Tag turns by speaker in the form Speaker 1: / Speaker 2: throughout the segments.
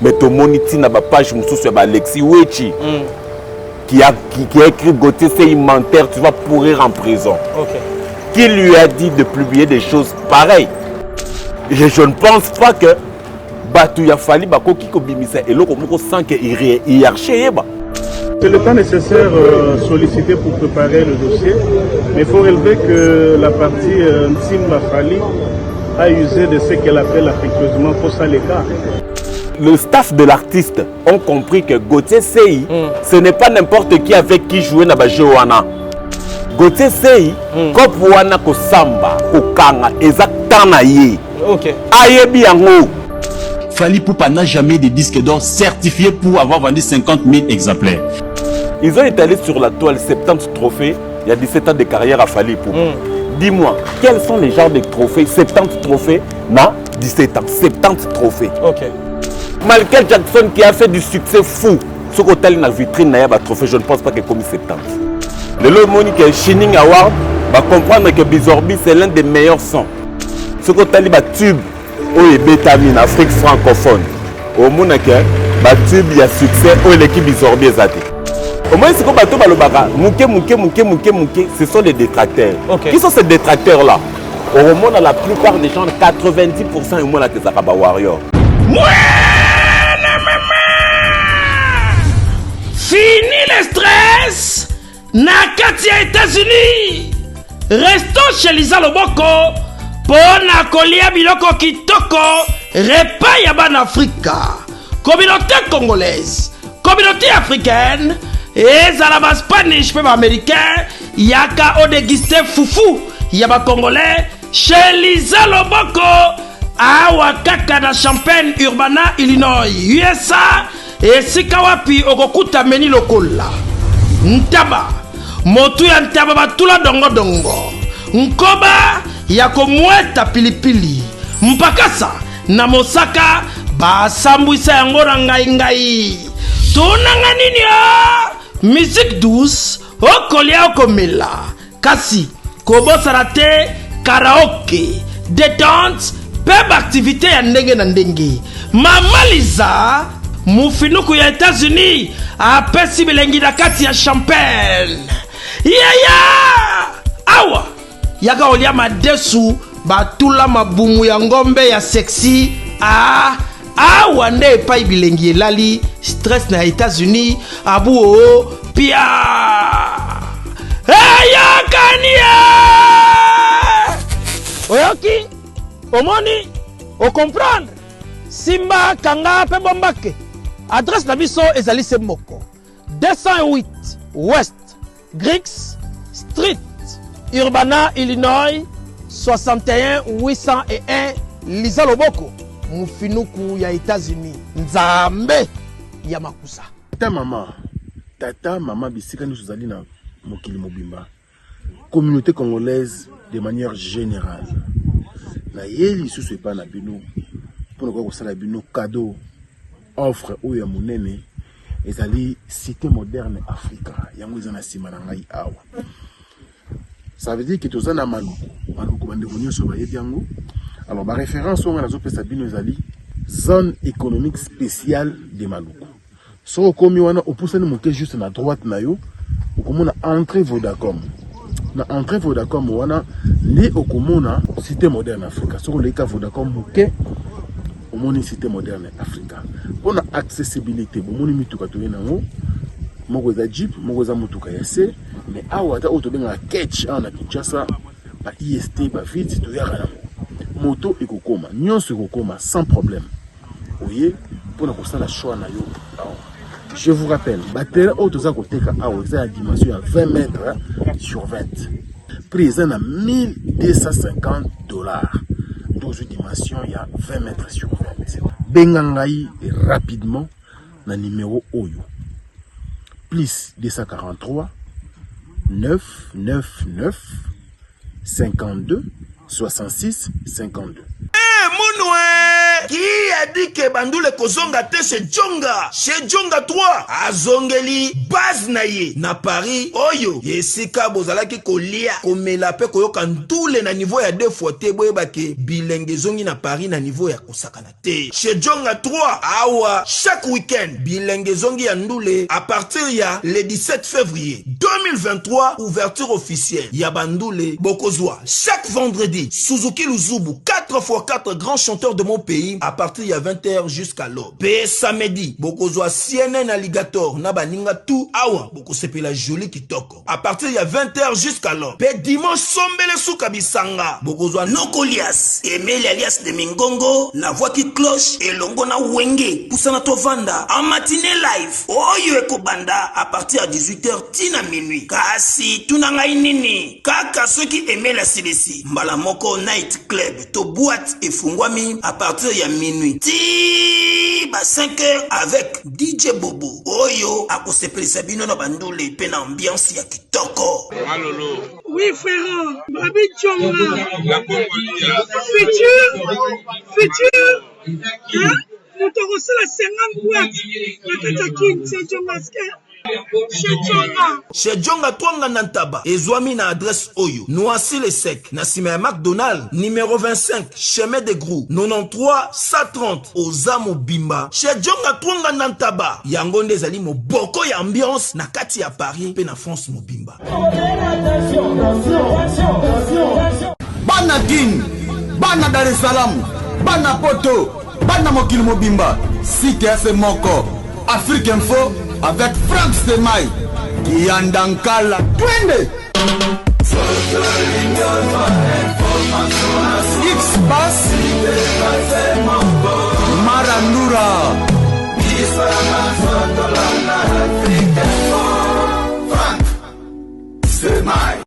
Speaker 1: Mais ton moniti n'a pas page sur Alexis Wechi qui a écrit Gauthier, c'est immenteur, tu vas pourrir en prison. Qui lui a dit de publier des choses pareilles? Je ne pense pas que Batou Fali Bako Kiko Bimisa et l'autre sans qu'il hiérarchie.
Speaker 2: C'est le temps nécessaire sollicité pour préparer le dossier, mais il faut relever que la partie Ntsim Fali a usé de ce qu'elle appelle affectueusement Fossa Leka.
Speaker 1: Le staff de l'artiste ont compris que Gauthier Sei, ce n'est pas n'importe qui avec qui jouer dans Bajoana. Gauthier Sei, comme Wana Kosamba, Kokanga, exactement. Ayebi Yango.
Speaker 3: Fally Ipupa n'a jamais de disque d'or certifié pour avoir vendu 50 000 exemplaires.
Speaker 1: Ils ont étalé sur la toile 70 trophées. Il y a 17 ans de carrière à Fally Ipupa. Dis-moi, quels sont les genres de trophées? 70 trophées, non, 17 ans. 70 trophées. Michael Jackson qui a fait du succès fou. Ce qu'on a dans la vitrine, il y a un trophée, je ne pense pas qu'il ait commis 70. Le Lomoni qui est Shining Award va comprendre que Bizorbi c'est l'un des meilleurs sons. Ce qu'on a un tube au Bétamine, Afrique francophone. Au monde qui a tube, il y a succès au l'équipe Bizorbi est athée. Au moins, c'est comme bateau balobara, mouké, ce sont les détracteurs. Qui sont ces détracteurs-là? Au moins, la plupart des gens, 90% au moins, c'est Zakaba Warrior.
Speaker 4: Fini le stress! Nakatia États-Unis! Restons chez Lisa Loboko pour Nakolia Biloko Kitoko, repas Yaban Africa. Communauté congolaise, communauté africaine, et Zalaba Spanish, peuple américain, Yaka Odegiste Foufou, Yaba Congolais, chez Lisa Loboko, Awa Kaka na Champaign, Urbana, Illinois, USA, et Sikawapi, Okokuta Meni Lokola. Ntaba, Motu ya Ntaba Batula Dongo Dongo, Nkoba, Yako Mweta Pilipili, Mpakasa, Namosaka, Basambwisa Yangora Ngai. Tunanga nini ya? Musique douce, Okolia Okomela, Kasi, Kobosarate, karaoke, détente, peb activité ya ndenge na ndenge. Mama Lisa, mufinuku ya États-Unis, apesi bilengi na kati ya Champagne. Awa, yaka olia madesu, batula mabumu ya ngombe ya sexy. Awa nde epai bilengi elali, stress na États-Unis, abu o, pia. Kania! Oyoki, omoni, o comprendre. Simba Kanga pe bombake. Adresse na biso ezali se moko. 208 West Griggs Street, Urbana, Illinois, 61 801 Lisa Loboko, mufinuku ya États-Unis. Nzambe ya makusa.
Speaker 2: Tata mama bisika nous zali na mokili mobimba. Communauté congolaise de manière générale. Na yeli susu epa na bino pour ne pas sala bino cadeau offre ou ya monene ezali cité moderne Africa yango ezana sima na ngai awa. Ça veut dire que tozana maluku bande konyo so ba yango. Alors ma référence on a zo pesa bino ezali zone économique spéciale de Maluku. So komi wana opusani moke juste na droite na yo okomona entrée Vodacom. Na entrée Vodacom wana li okomona cité moderne Africa. So le ka Vodacom moke omoni cité moderne Africa. Pour la accessibilité, bomoni mituka to yenango moko za Jeep, moko za mutuka ya C, mais awa ta auto benga catch na Kinshasa ba IST ba vite to yaka moto ekokoma, nyonso ekokoma sans problème. Oye, pour na kosala choix na yo. Je vous rappelle, batterie auto za koteka awa za dimension à 20 mètres sur 20. Prix à $1250. 12 dimensions, il y a 20 mètres sur 20. Bengangai rapidement na numéro Oyo. Plus 243 999 52 66 52.
Speaker 4: Qui a dit que Bandoule kozonga te chez Djonga? Chez Djonga 3, azongeli base na ye na Paris oyo yesika bozalaki kolia komela pe koyoka ndule na niveau ya 2 fois te boyebake bilenge zongi na Paris na niveau ya kosakana te. Chez Djonga 3 awa chaque week-end bilenge zongi ya ndule à partir ya le 17 février 2023 ouverture officielle ya Bandoule bokozwa chaque vendredi Suzuki Luzubu 4x4 grands chanteurs de mon pays à partir ya 20h jusqu'à l'aube. Pe samedi bokozwa CNN Alligator na baninga tout awa bokosepela joli kitoko à partir ya 20h jusqu'à l'aube. Pe dimanche sombele suka bisanga bokozwa Nokolias Emile alias de Mingongo la voix qui cloche elongo na wenge pusana tovanda en matinée live oyo ekobanda à partir à 18h tina minuit. Kasi tunanga inini kaka soki Emile Silesi mbala moko night club to boîte efungwami à partir ya minuit ti ba 5h avec DJ Bobo oyo akosepelisa bino na Bandoule pe na ambiance ya kitoko.
Speaker 5: Malolo.
Speaker 6: Oui frère, Babi Djonga.
Speaker 5: La Congolia.
Speaker 6: Futur. Hein? Nous te reçons la 50 boîtes. La Katakin, c'est Djonga.
Speaker 4: Chez Djonga Twanga Nantaba ezwami na adresse oyo Noisy le Sec na sima ya McDonald numéro 25 chemin de Grou 93 130 Ozamo Bimba. Chez Djonga Twanga Nantaba yango nde ezali moboko ya ambiance na kati ya Paris pe na France mobimba.
Speaker 3: Bana King, Bana Dar es Salaam, Bana Poto, Bana Mokili Mobimba, Site Ase Moko, Afrique Info avec Frank Stemai, Kiandankala, Twende. X-Bass, Marandura, Frank Stemai.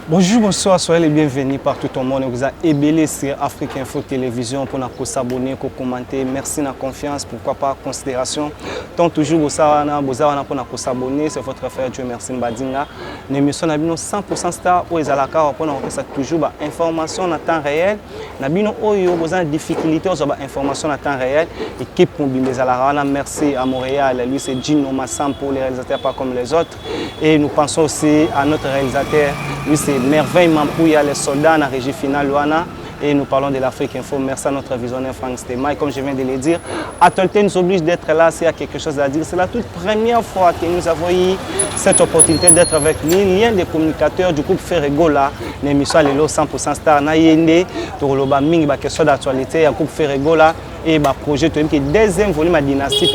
Speaker 7: Bonjour, bonsoir, soyez les bienvenus partout au monde. Vous avez ébélé sur Afrique Info Télévision pour nous s'abonner, pour commenter. Merci de la confiance, pourquoi pas considération. Tant toujours, vous savez, pour nous s'abonner, c'est votre frère Dieu merci Mbadinga. L'émission n'a pas 100% star où ils ont la carte pour nous toujours information en temps réel. N'a pas vous avez difficulté aux informations en temps réel. Équipe pour Bimbezala, merci à Montréal. Lui c'est Gino Massam pour les réalisateurs pas comme les autres. Et nous pensons aussi à notre réalisateur. Lui c'est Merveille Mampouya, les soldats dans la régie finale Luana. Et nous parlons de l'Afrique Info. Merci à notre visionnaire Frank Stemai. Comme je viens de le dire, Atolté nous oblige d'être là s'il y a quelque chose à dire. C'est la toute première fois que nous avons eu cette opportunité d'être avec l'un des communicateurs du groupe Ferregola. L'émission est 100% star. Nayende, Toroloba Ming, question d'actualité, le groupe Ferregola. Et le projet qui est le deuxième volume de Dynastie, et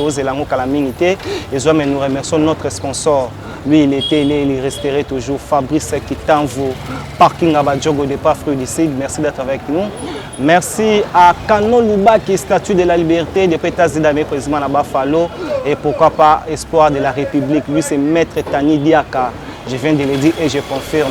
Speaker 7: nous remercions notre sponsor. Lui, il était né, il resterait toujours. Fabrice Kitanvo, Parking Abadjogo de Pafru du Sud. Merci d'être avec nous. Merci à Kano Luba qui est statue de la liberté de Pétas Zidane, président à Buffalo. Et pourquoi pas Espoir de la République. Lui, c'est Maître Tani Diaka. Je viens de le dire et je confirme.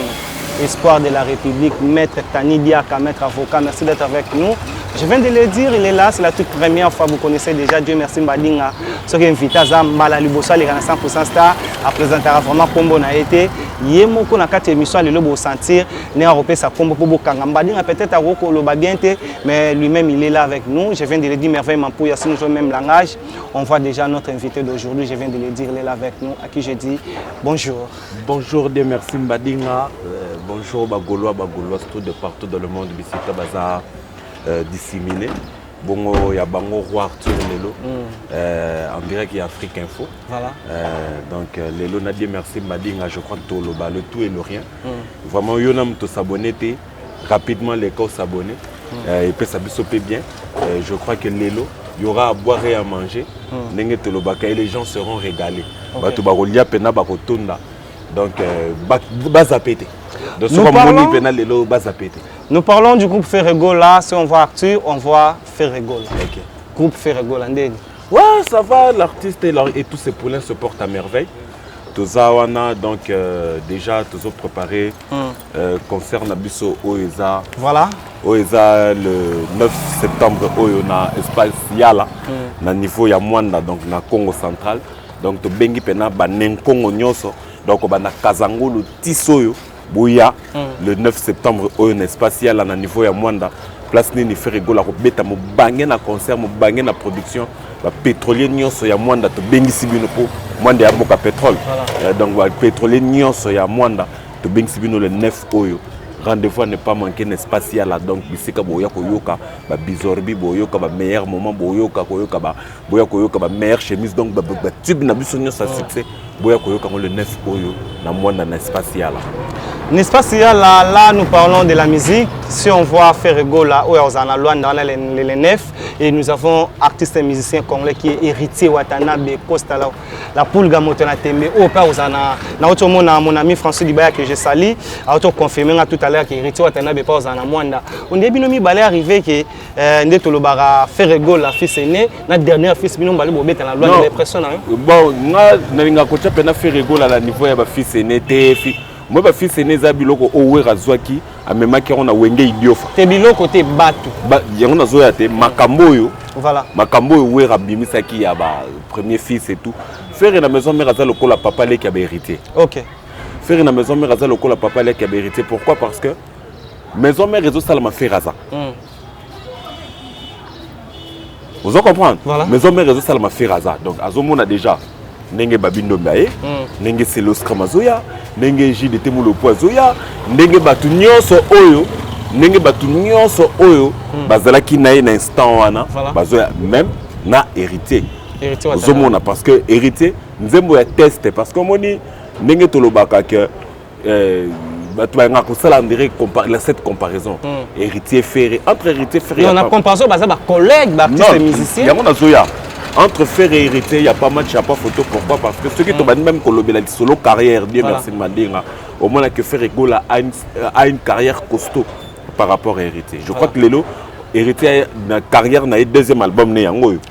Speaker 7: Espoir de la République, Maître Tani Diaka, Maître avocat. Merci d'être avec nous. Je viens de le dire, il est là, c'est la toute première fois, vous connaissez déjà, Dieu merci Mbadinga. Ce qui est invité à Zambala Lubosa, les 100% star, à présenter vraiment Combo na été. Yemoko na 4 émissions, le lobo sentir, né européen sa Combo pour Bokanga. Mbadinga peut-être à Roko le babiente, mais lui-même il est là avec nous. Je viens de le dire, Merveille Mampouya, si nous jouons le même langage. On voit déjà notre invité d'aujourd'hui, je viens de le dire, il est là avec nous, à qui je dis bonjour.
Speaker 1: Bonjour, Dieu merci Mbadinga. Bonjour Bagolois, tout de partout dans le monde, Bissita Bazar. Disséminé. Bon, il y a Bango Roi Arthur Lelo, en direct il y a Afrique Info. Voilà. Donc, Lelo n'a dit merci Mbadinga, je crois que le tout et le rien. Vraiment, il y a un s'abonner rapidement, les corps s'abonner. Et puis ça peut bien. Je crois que Lelo, il y aura à boire et à manger. Et les gens seront régalés. Donc,
Speaker 7: nous parlons du groupe Ferregola. Si on voit Arthur, on voit Ferregola. Okay. Groupe Ferregola.
Speaker 1: Ouais, ça va. L'artiste et tous ses poulains se portent à merveille. Tozawana, donc déjà, tous préparés. Concert Nabiso Oeza.
Speaker 7: Voilà.
Speaker 1: Oeza le 9 septembre, Oyona espace Yala. Na niveau Yamwanda, donc na Congo central. Donc, to bengi pena banen Congo nyoso. Donc, on a Kazangolo Tissoyo, Bouya, le 9 septembre, au espace Yala, na niveau Yamwanda. place nini Ferregola ko beta mo bangé na concert mo bangé na production ba pétrolier nyonso ya Mwanda to bengisi bino po Mwanda ya boka pétrole donc ba pétrolier nyonso ya Mwanda to bengisi bino le 9 oyo rendez-vous à ne pas manquer n'espace là donc bisika boya koyoka ba bizorbi boyoka ba meilleur moment boyoka koyoka ba boya koyoka ba meilleure chemise donc ba tube na biso nyonso succès boya koyoka le 9 oyo na Mwanda na espace là.
Speaker 7: L'espace là, nous parlons de la musique. Si on voit Ferregola, où on a Luanda, on a les nefs, et nous avons artistes et musiciens congolais qui est héritier Watanabe, Costa, la Poulga Motonateme, au cas où on a mon ami François Dibaya que j'ai sali, a confirmé tout à l'heure qu'il est héritier Watanabe, pas aux Anamwanda. On est bien mis arrivé que Ndetolobara Ferregola, fils aîné, notre dernier fils, nous allons bobé dans la loi de l'impression.
Speaker 1: Bon, nous coaché Ferregola à niveau de fils aîné, moi ba fils aîné za biloko owera zwaki amemaki on a wenge idiofa
Speaker 7: te biloko te batu
Speaker 1: ba yango na zoya te makambo yo
Speaker 7: voilà
Speaker 1: makambo yo wera bimisaki ya ba premier fils et tout faire na maison mère za lokola papa le qui a hérité.
Speaker 7: OK.
Speaker 1: Faire na maison mère za lokola papa le qui a hérité. Pourquoi? Parce que maison mère réseau salama faire ça. Vous comprenez?
Speaker 7: Voilà.
Speaker 1: Maison mère réseau salama faire ça. Donc azomona déjà ndenge babindo mbaye ndenge selos kamazoya ndenge jide temulo poazoya ndenge batu nyonso oyo bazalaki na na instant wana bazoya même na héritier ozomona parce que héritier nzembo ya test parce que moni ndenge tolobaka que batu ba ngako sala ndire cette comparaison héritier ferré entre héritier ferré
Speaker 7: on a comparaison baza ba collègue ba artiste musicien
Speaker 1: yango nazoya entre faire et hériter, il n'y a pas match, il n'y a pas photo. Pourquoi? Parce que ceux qui ont même la solo carrière, Dieu merci Mandinga, au moins que Ferregola a une carrière costaud par rapport à hériter. Je crois que Lélo, hériter la carrière n'a eu deuxième album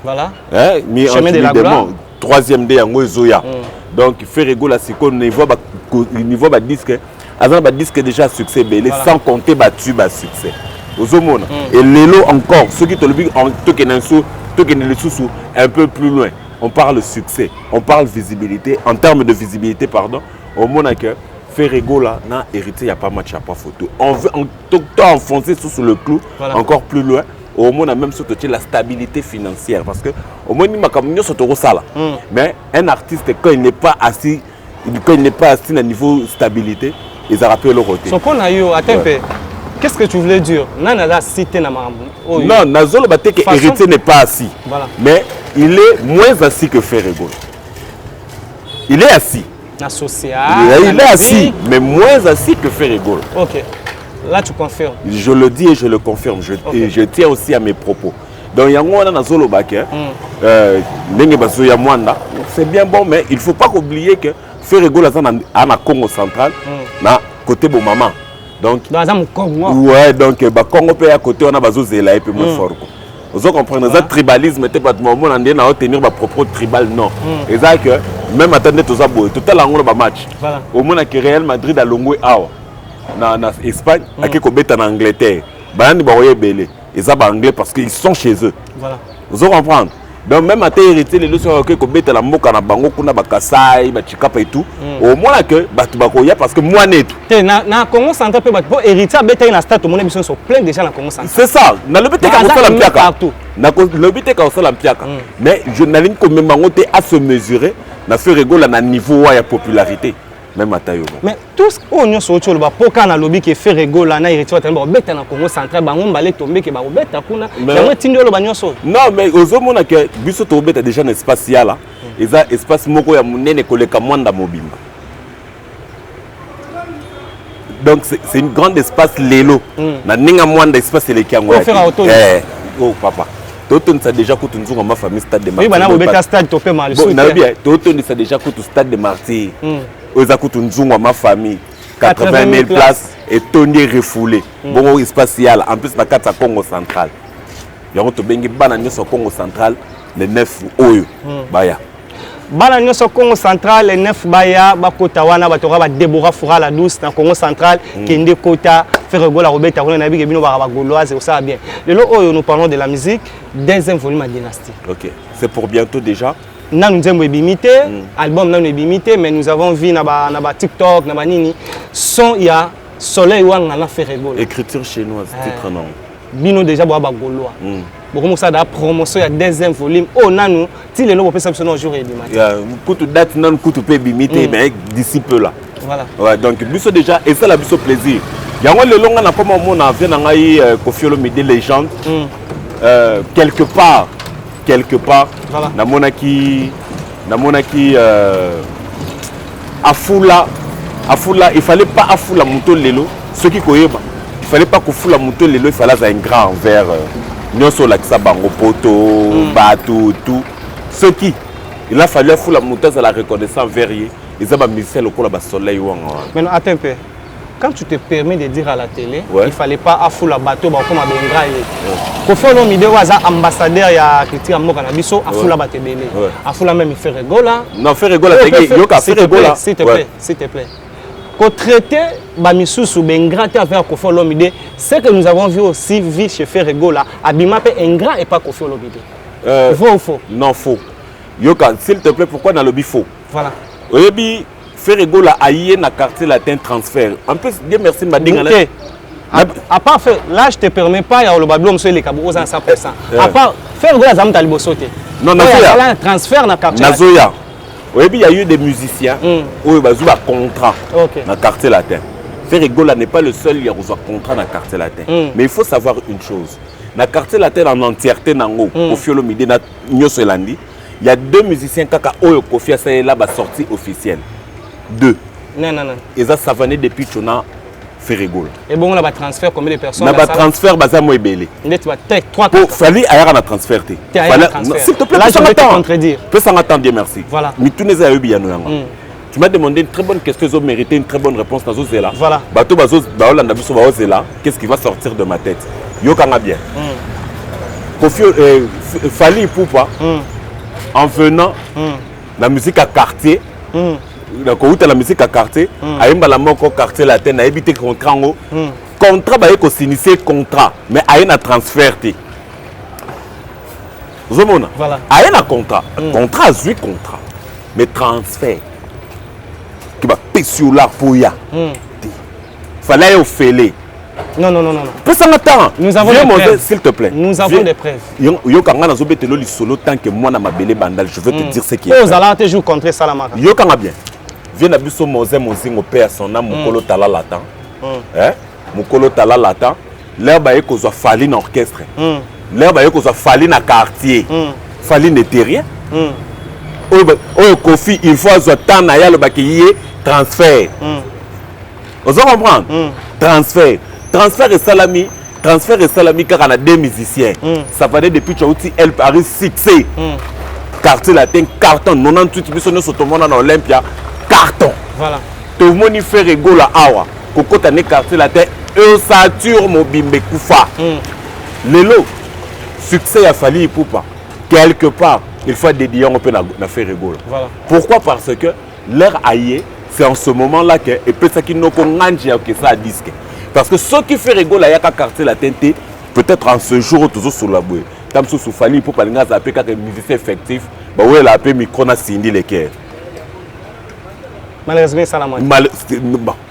Speaker 7: voilà.
Speaker 1: Chemin de la gloire. Troisième de Yango Zoya. Donc Ferregola c'est qu'on niveau bas disque, avant bas disque déjà succès belé sans compter battu bas succès. Aux hommes et Lélo encore ceux qui te le disent en un peu plus loin, on parle succès, on parle visibilité. En termes de visibilité, pardon, au moment que Ferregola n'a hérité, il n'y a pas match, il n'y a pas photo. On veut enfoncer sous le clou, encore plus loin. Au moins, on a même surtout la stabilité financière. Parce que au moins, mais un artiste, quand il n'est pas assis, à niveau stabilité, ils a rappelé le côté.
Speaker 7: Ce qu'on a eu, attends un peu. Qu'est-ce que tu voulais dire? Non,
Speaker 1: Nazolo Baté que héritier n'est pas assis. Voilà. Mais il est moins assis que Ferregola. Il est assis. Il est assis, mais moins assis que Ferregola.
Speaker 7: Ok. Là, tu confirmes.
Speaker 1: Je le dis et je le confirme. Et je tiens aussi à mes propos. Donc, il y a un Nazolo Baké. C'est bien bon, mais il ne faut pas oublier que Ferregola est en Congo central, na côté de maman. Donc, ouais, donc Congo peut à côté on a besoin de la et puis moins fort. Vous comprenez, le tribalisme était pas de moment on a tenir ma propre tribal non. Et ça que même attendez tout ça tout à l'angle de match. Au moins que Real Madrid a longué na Espagne, à qui en Angleterre. Bayani baroye belé. Ils sont anglais parce qu'ils sont chez eux. Voilà. Vous comprenez. Donc même à hérité les leçons que beta la moka na bango kuna bakasai ba chikapa et tout au moins que batu bakoya parce que moi net
Speaker 7: na Congo central pe batu hérité beta na stade mon émission sont plein déjà na Congo central
Speaker 1: c'est ça na le beta ka sala mpiaka na le beta ka sala mpiaka mais je n'aligne comme bango te à se mesurer na faire rigoler na niveau ya popularité même à tayo
Speaker 7: mais tout ce on y so tolo ba poka na lobby que fait rigoler na hérité ba beta na Congo central bango mbale tomber que ba beta kuna na tindo lo banyo so
Speaker 1: non mais ozomona que biso to beta déjà un espace là et ça espace moko ya munene koleka Mwanda mobimba donc c'est une grande espace lelo na ninga Mwanda espace le kiango oh papa Toton ça déjà coûte une ma famille stade de Martyrs.
Speaker 7: Oui, maintenant on stade topé mal.
Speaker 1: Bon, bien. Toton ça déjà coûte stade de Martyrs. Ça coûte une ma famille 80 000 places et Tony refoulé. Bon espace en plus la carte à Congo central. Yango to bengi bana nyoso Congo central le 9 oyo. Baya.
Speaker 7: Bana nyoso Congo central le 9 baya bakota wana batora ba Deborah Foura la douce na Congo central kende kota Ferregola Robert on a vu que bino ba gauloise ça bien. Le oyo nous parlons de la musique deuxième volume à Dynastie.
Speaker 1: OK, c'est pour bientôt déjà.
Speaker 7: Nous avons ébimité, album nous ébimité mais nous avons vu na ba TikTok na ba nini son il y a Soleil Wang na Ferregola.
Speaker 1: Écriture chinoise titre non.
Speaker 7: bino déjà boa ba goloa beaucoup ça da promotion ya deuxième volume oh nanu ti le no pesa biso no jour et dimanche
Speaker 1: ya kutu date nan kutu pe bimité mais d'ici peu là
Speaker 7: voilà
Speaker 1: ouais donc biso déjà et ça la biso plaisir yango le longa na comme on a vient na ngai Koffi Olomide légende quelque part voilà. namonaki afula il fallait pas afula moto lelo ce qui koyeba il fallait pas kofula moto lelo il fallait avoir un grand envers nyonso la kisa bango poto bato tout ce qui il a fallu afula moto à la reconnaissance envers ye ils ont musicien lokola ba soleil wanga
Speaker 7: maintenant attends un peu quand tu te permets de dire à la télé il fallait pas afula bato ba comme benga ye Koffi Olomide waza ambassadeur ya critique mboka na biso afula bato belé afula même il fait rigola
Speaker 1: non fait rigola yoka fait rigola
Speaker 7: s'il te plaît qu'on traiter bamisusu bengrate avec Koffi Olomide c'est que nous avons vu aussi vite chez Ferregola abima pe ingrat et pas Koffi Olomide faux ou faux
Speaker 1: non faux yoka s'il te plaît pourquoi dans le faux
Speaker 7: voilà
Speaker 1: oyebi Ferregola aïe na quartier latin transfert en plus Dieu merci m'a dit
Speaker 7: à part faire là je te permets pas ya le bablo monsieur les cabo aux 100% à part Ferregola zam talibo sauter
Speaker 1: non nazoya
Speaker 7: transfert na quartier
Speaker 1: nazoya oyebi il y a eu des musiciens où bazu ba contrat na quartier latin Ferregola n'est pas le seul qui a reçu contrat na quartier latin mais il faut savoir une chose na quartier latin en entièreté nango Koffi Olomide na nyoso elandi il y a 2 musiciens kaka oyo Koffi a là ba sortie officielle 2
Speaker 7: non
Speaker 1: ils ont savané depuis Chona Ferregola
Speaker 7: et bon on a ba transfert combien de personnes
Speaker 1: na ba transfert baza mo ebele
Speaker 7: net ba tek 3
Speaker 1: 4 fallait ayara na transfert te s'il te plaît
Speaker 7: là je vais te contredire
Speaker 1: peut s'en attendre Dieu merci
Speaker 7: voilà
Speaker 1: mais tout les a eu bien yanga tu m'as demandé une très bonne question ils ont mérité une très bonne réponse nazo zela
Speaker 7: voilà
Speaker 1: bato bazo ba olanda biso ba zela qu'est-ce qui va sortir de ma tête yokanga bien Koffi Fally Ipupa en venant la musique à quartier la musique à quartier aimba la moko quartier latin na éviter contrat contrat ba ko s'initier contrat mais aye na transfert te zomona
Speaker 7: voilà
Speaker 1: aye na contrat contrat azui contrat mais transfert qui va pesula poya fallait au fêler
Speaker 7: non
Speaker 1: pour ça attends
Speaker 7: nous avons des preuves
Speaker 1: s'il te plaît
Speaker 7: nous avons des preuves
Speaker 1: yo kanga na zobetelo li solo tant que moi na mabele bandal je veux te dire ce qui
Speaker 7: est vous allez toujours contrer Salamaka
Speaker 1: yo kanga bien viens na biso moze mozingo père son âme mukolo tala latan mukolo tala latan l'air ba eko zo Fally na orchestre l'air ba eko zo Fally na quartier Fally n'était rien Koffi il faut zo temps na ya le bakiye transfert vous comprendre transfert et salami car on a 2 musiciens ça va depuis Chouti El Paris succès quartier latin carton 98 biso so to mona na Olympia carton
Speaker 7: voilà
Speaker 1: tout le monde fait Ferregola awa kokota ne quartier latin Satur Mobimbe Kufa lelo succès a Fally Ipupa quelque part il faut dédier un peu na Ferregola
Speaker 7: voilà
Speaker 1: pourquoi parce que leur aïe c'est en ce moment là que et peut ça qui no ko nganje que ça disque parce que ceux qui fait Ferregola ya ka quartier latin peut-être en ce jour toujours sur la bouée tam sous Fally Ipupa linga za pe ka musicien effectif bah ouais la pe micro na Cindy Leker
Speaker 7: malheureusement ça la moitié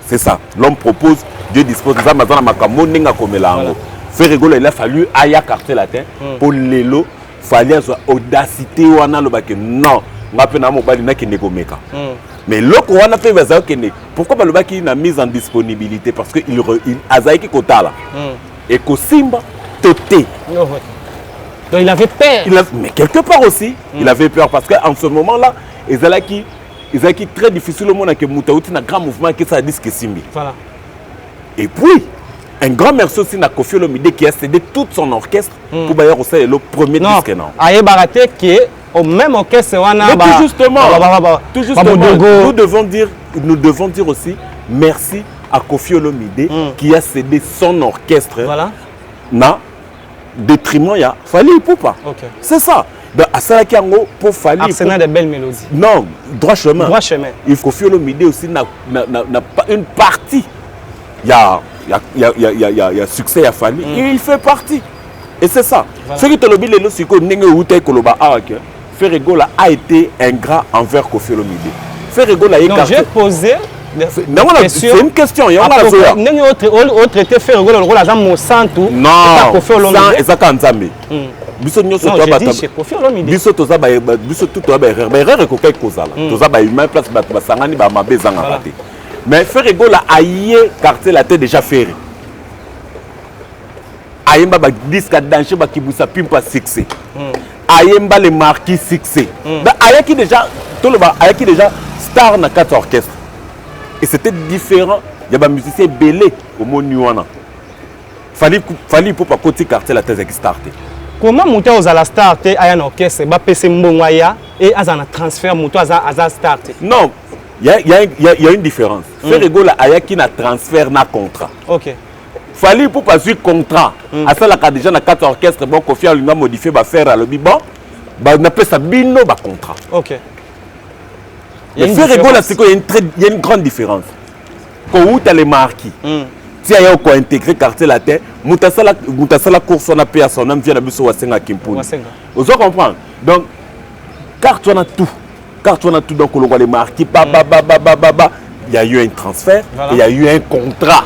Speaker 1: c'est ça l'homme propose Dieu dispose ça mazana makambo ninga komelango Ferregola il a fallu aya quartier latin pour lelo fallait avoir audacité wana lo bake non ngape na mobali na kende komeka mais loko wana pe baza kende pourquoi ba lo baki na mise en disponibilité parce que il azaiki kotala et ko simba toté
Speaker 7: donc il avait peur
Speaker 1: mais quelque part aussi il avait peur parce que en ce moment là ezalaki très difficile au monde que Moutaouti na grand mouvement que ça disque simbi
Speaker 7: voilà
Speaker 1: et puis un grand merci aussi à Koffi Olomide qui a cédé tout son orchestre pour bailler aussi le premier disque non
Speaker 7: aye baraté qui est au même orchestre wana
Speaker 1: tout justement nous devons dire aussi merci à Koffi Olomide qui a cédé son orchestre
Speaker 7: voilà
Speaker 1: na détriment ya Fally Ipupa c'est ça ben à ça qui ango pour Fally
Speaker 7: Arsenal de belles mélodies
Speaker 1: non droit chemin
Speaker 7: il
Speaker 1: faut Koffi Olomide aussi n'a pas une partie il y a succès à Fally il fait partie et c'est ça ce qui te le dit le siko ndenge uta koloba que Ferregola a été ingrat envers Koffi Olomide Ferregola
Speaker 7: donc j'ai posé
Speaker 1: C'est une question. Il y a
Speaker 7: autre traité faire le rôle à mon santo.
Speaker 1: Non, et ça quand Nzambe. Biso nyoso to ba biso to za ba biso tout to ba erreur ko kai kozala. To za ba humain place ba sangani ba mabeza nga pate. Mais faire rigola aïe quartier la tête déjà fait. Ayemba ba disque danger ba kibusa pimpa succès. Ayemba les marquis succès. Ayaki déjà tout le ba ayaki déjà star na 4 orchestres. Et c'était différent. Il y a des musiciens belés au monde nuana. Fallait pour pas côté quartier la thèse qui starté.
Speaker 7: Comment monter aux la starté à un orchestre, ba PC mbongwaya et à un transfert monter à un starté.
Speaker 1: Non, il y a une différence. Faire rigola ayaki na transfert na contrat.
Speaker 7: OK.
Speaker 1: Fallait pour pas suivre contrat. À ça la déjà na 4 orchestres bon confier lui m'a modifié ba faire à le biban. Ba na pesa bino ba contrat.
Speaker 7: OK.
Speaker 1: Il y a une grande différence. Quand tu as les marquis, si tu as intégré quartier la terre, la course on a payé à son âme, vient à Busso Wasenga Kimpuni. Vous comprenez? Donc, car tu as tout. Car tu as tout, donc on voit les marquis, il y a eu un transfert, il y a eu un contrat.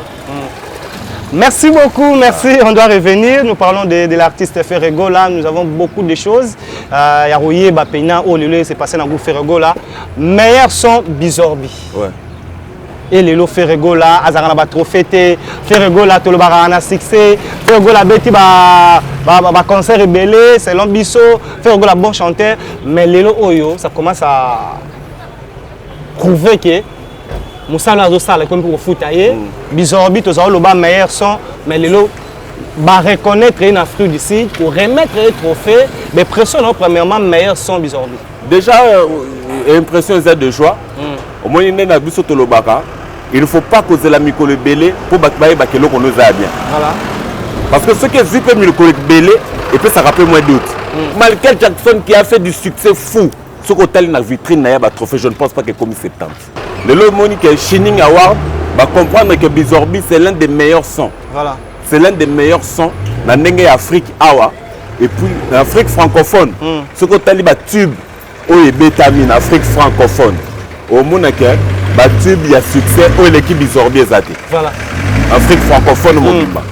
Speaker 7: Merci beaucoup, merci. On doit revenir. Nous parlons de l'artiste Ferrego là. Nous avons beaucoup de choses. Yarouye, Bapena, Olele, c'est passé dans le groupe Ferrego là. Meilleur son Bizorbi.
Speaker 1: Ouais.
Speaker 7: Et Lelo Ferrego là, Azarana ba trophée, Ferrego là, tout le barana succès. Ferrego là, Betty ba concert rebelle, c'est l'ambisso. Ferrego là, bon chanteur. Mais Lelo Oyo, ça commence à prouver que Moussa Nazosala comme pour foot ailleurs, Bizorbi tous le bas meilleur son, mais les lots va reconnaître une Afrique du Sud pour remettre un trophée, mais pression premièrement meilleur son Bizorbi.
Speaker 1: Déjà impression de joie. Au moins il a vu sur le baka. Il ne faut pas causer la micro belé pour battre que l'on nous a bien.
Speaker 7: Voilà.
Speaker 1: Parce que ce qui est super micro belé et puis ça rappelle moins d'autres. Michael Jackson qui a fait du succès fou. Ce côté dans la vitrine n'a pas trophée, je ne pense pas que comme 70. Le Monique Shining Award va comprendre que Bizorbi c'est l'un des meilleurs sons.
Speaker 7: Voilà.
Speaker 1: C'est l'un des meilleurs sons dans l'Afrique Awa. Et puis en Afrique francophone, ce côté là tube ou bétamine Afrique francophone. Au monde que tube il y a succès ou l'équipe Bizorbi est athée.
Speaker 7: Voilà.
Speaker 1: Afrique francophone mon bimba.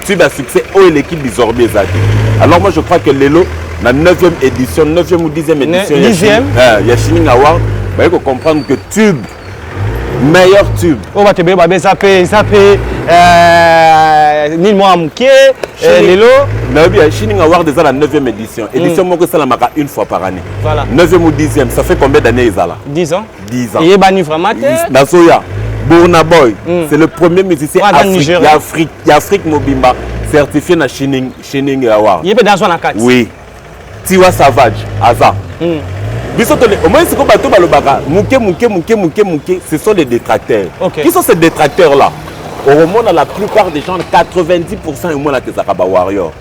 Speaker 1: Tube a succès ou l'équipe Bizorbi est athée. Alors moi je crois que Lelo la 9e édition, 9e ou 10e édition, il y a Shining Award, il faut comprendre que tube, meilleur tube.
Speaker 7: On va te dire, Nilmo Amouké, Lelo.
Speaker 1: Il y a Shining Award déjà la 9e édition. Édition, moi, ça la marque une fois par année.
Speaker 7: Voilà.
Speaker 1: 9e ou 10e, ça fait combien d'années ils ont là?
Speaker 7: 10 ans.
Speaker 1: 10 ans.
Speaker 7: Et il y a vraiment
Speaker 1: Nasoya, Burna Boy, c'est le premier musicien africain. Il y a Afrique Mobimba certifié dans Shining Award.
Speaker 7: Il y a dans un accord.
Speaker 1: Oui. Tiwa Savage, Aza. Au moins, c'est comme ce sont les détracteurs.
Speaker 7: Okay.
Speaker 1: Qui sont ces détracteurs-là? Au monde, la plupart des gens, 90% au moins, c'est Zakaba Warrior.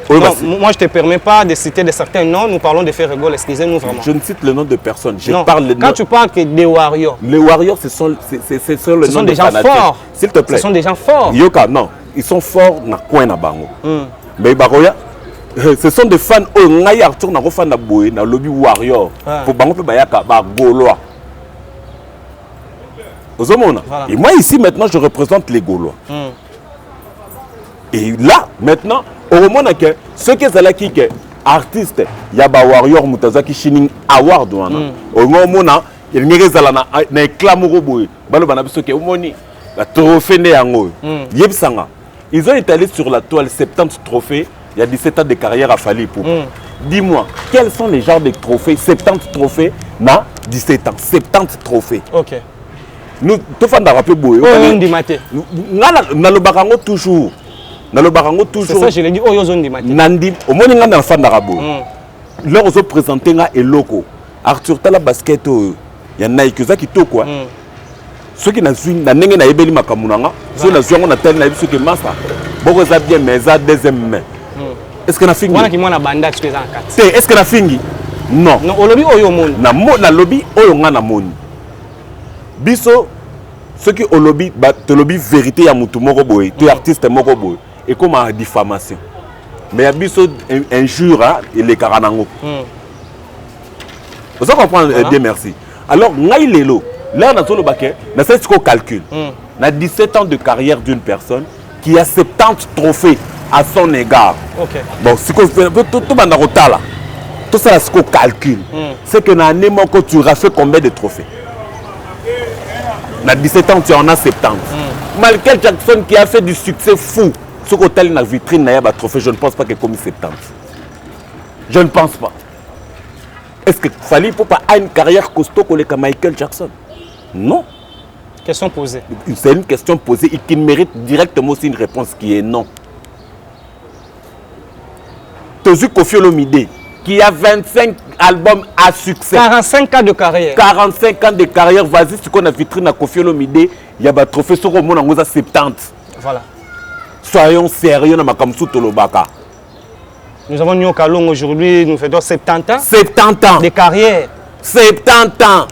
Speaker 7: Non, moi, je ne te permets pas de citer de certains noms. Nous parlons de Ferrego, excusez-nous vraiment.
Speaker 1: Je ne cite le nom de personne. Je
Speaker 7: non.
Speaker 1: Parle
Speaker 7: quand tu parles que des Warriors.
Speaker 1: Les Warriors, ce sont
Speaker 7: des gens forts.
Speaker 1: S'il te plaît.
Speaker 7: Ce sont des gens forts.
Speaker 1: Yoka, non. Ils sont forts dans coin na bango. Mais Baroya. Ce sont des fans oh ngai Arthur na fan na boy na lobby warrior pour bango pe bayaka ba Gaulois. Ozomona. Et moi ici maintenant je représente les Gaulois. Et là maintenant au moment que ceux qui sont là qui artistes ya ba warrior mutazaki Shining Award wana. Au moment il ngezala na clamoro boy balo bana biso ke omoni la trophée ne yango. Yebsanga. Ils ont étalé sur la toile 70 trophées. Il y a 17 ans de carrière à Fally Ipupa. Dis-moi, quels sont les genres de trophées? 70 trophées, na 17 ans. 70 trophées.
Speaker 7: Ok.
Speaker 1: Nous, tout le monde a rappelé Boye. Dans le barango toujours. Dans le barango toujours.
Speaker 7: C'est ça, je l'ai dit, Oyo zone di maté.
Speaker 1: Nandi, au moins, il y a un fan d'Arabo. Là, on se présente et loco. Arthur Tala basket, il y a Nike, ça qui tout quoi. Ceux qui n'ont pas de ebeli makamunanga, ceux qui n'ont pas de massa, beaucoup ça bien mais ça deuxième main. Est-ce que na fingi?
Speaker 7: Moi qui moi na banda tu es en 4.
Speaker 1: Est-ce que na fingi? Non.
Speaker 7: Non, au lobby oyo moni.
Speaker 1: Na lobby oyo nga na moni. Biso ceux qui au lobby ba te lobby vérité ya mutu moko boy, tu artiste moko boy et comme en diffamation. Mais ya biso injure et les karanango. Vous comprenez bien merci. Alors ngai lelo Là, on a le baquet, on a ce qu'on calcule. On a 17 ans de carrière d'une personne qui a 70 trophées à son égard.
Speaker 7: Ok.
Speaker 1: Bon, si on fait tout là, tout ça, ce qu'on calcule, c'est que dans l'année, tu as fait combien de trophées? On a 17 ans, tu en as 70. Michael Jackson qui a fait du succès fou, ce hôtel dans la vitrine, il y a un trophée, je ne pense pas qu'il ait commis 70. Je ne pense pas. Est-ce que Fally Ipupa a une carrière costaud comme Michael Jackson? Non.
Speaker 7: Question posée.
Speaker 1: C'est une question posée et qui mérite directement aussi une réponse qui est non. Tozu Koffi Olomide, qui a 25 albums à succès.
Speaker 7: 45 ans de carrière.
Speaker 1: 45 ans de carrière. Vas-y, si on a vitrine à Koffi Olomide, il y a un trophée sur le monde en 70.
Speaker 7: Voilà.
Speaker 1: Soyons sérieux dans Makamsu Tolobaka.
Speaker 7: Nous avons Nyo Kalong aujourd'hui, nous faisons 70 ans.
Speaker 1: 70 ans.
Speaker 7: De carrière.
Speaker 1: 70 ans.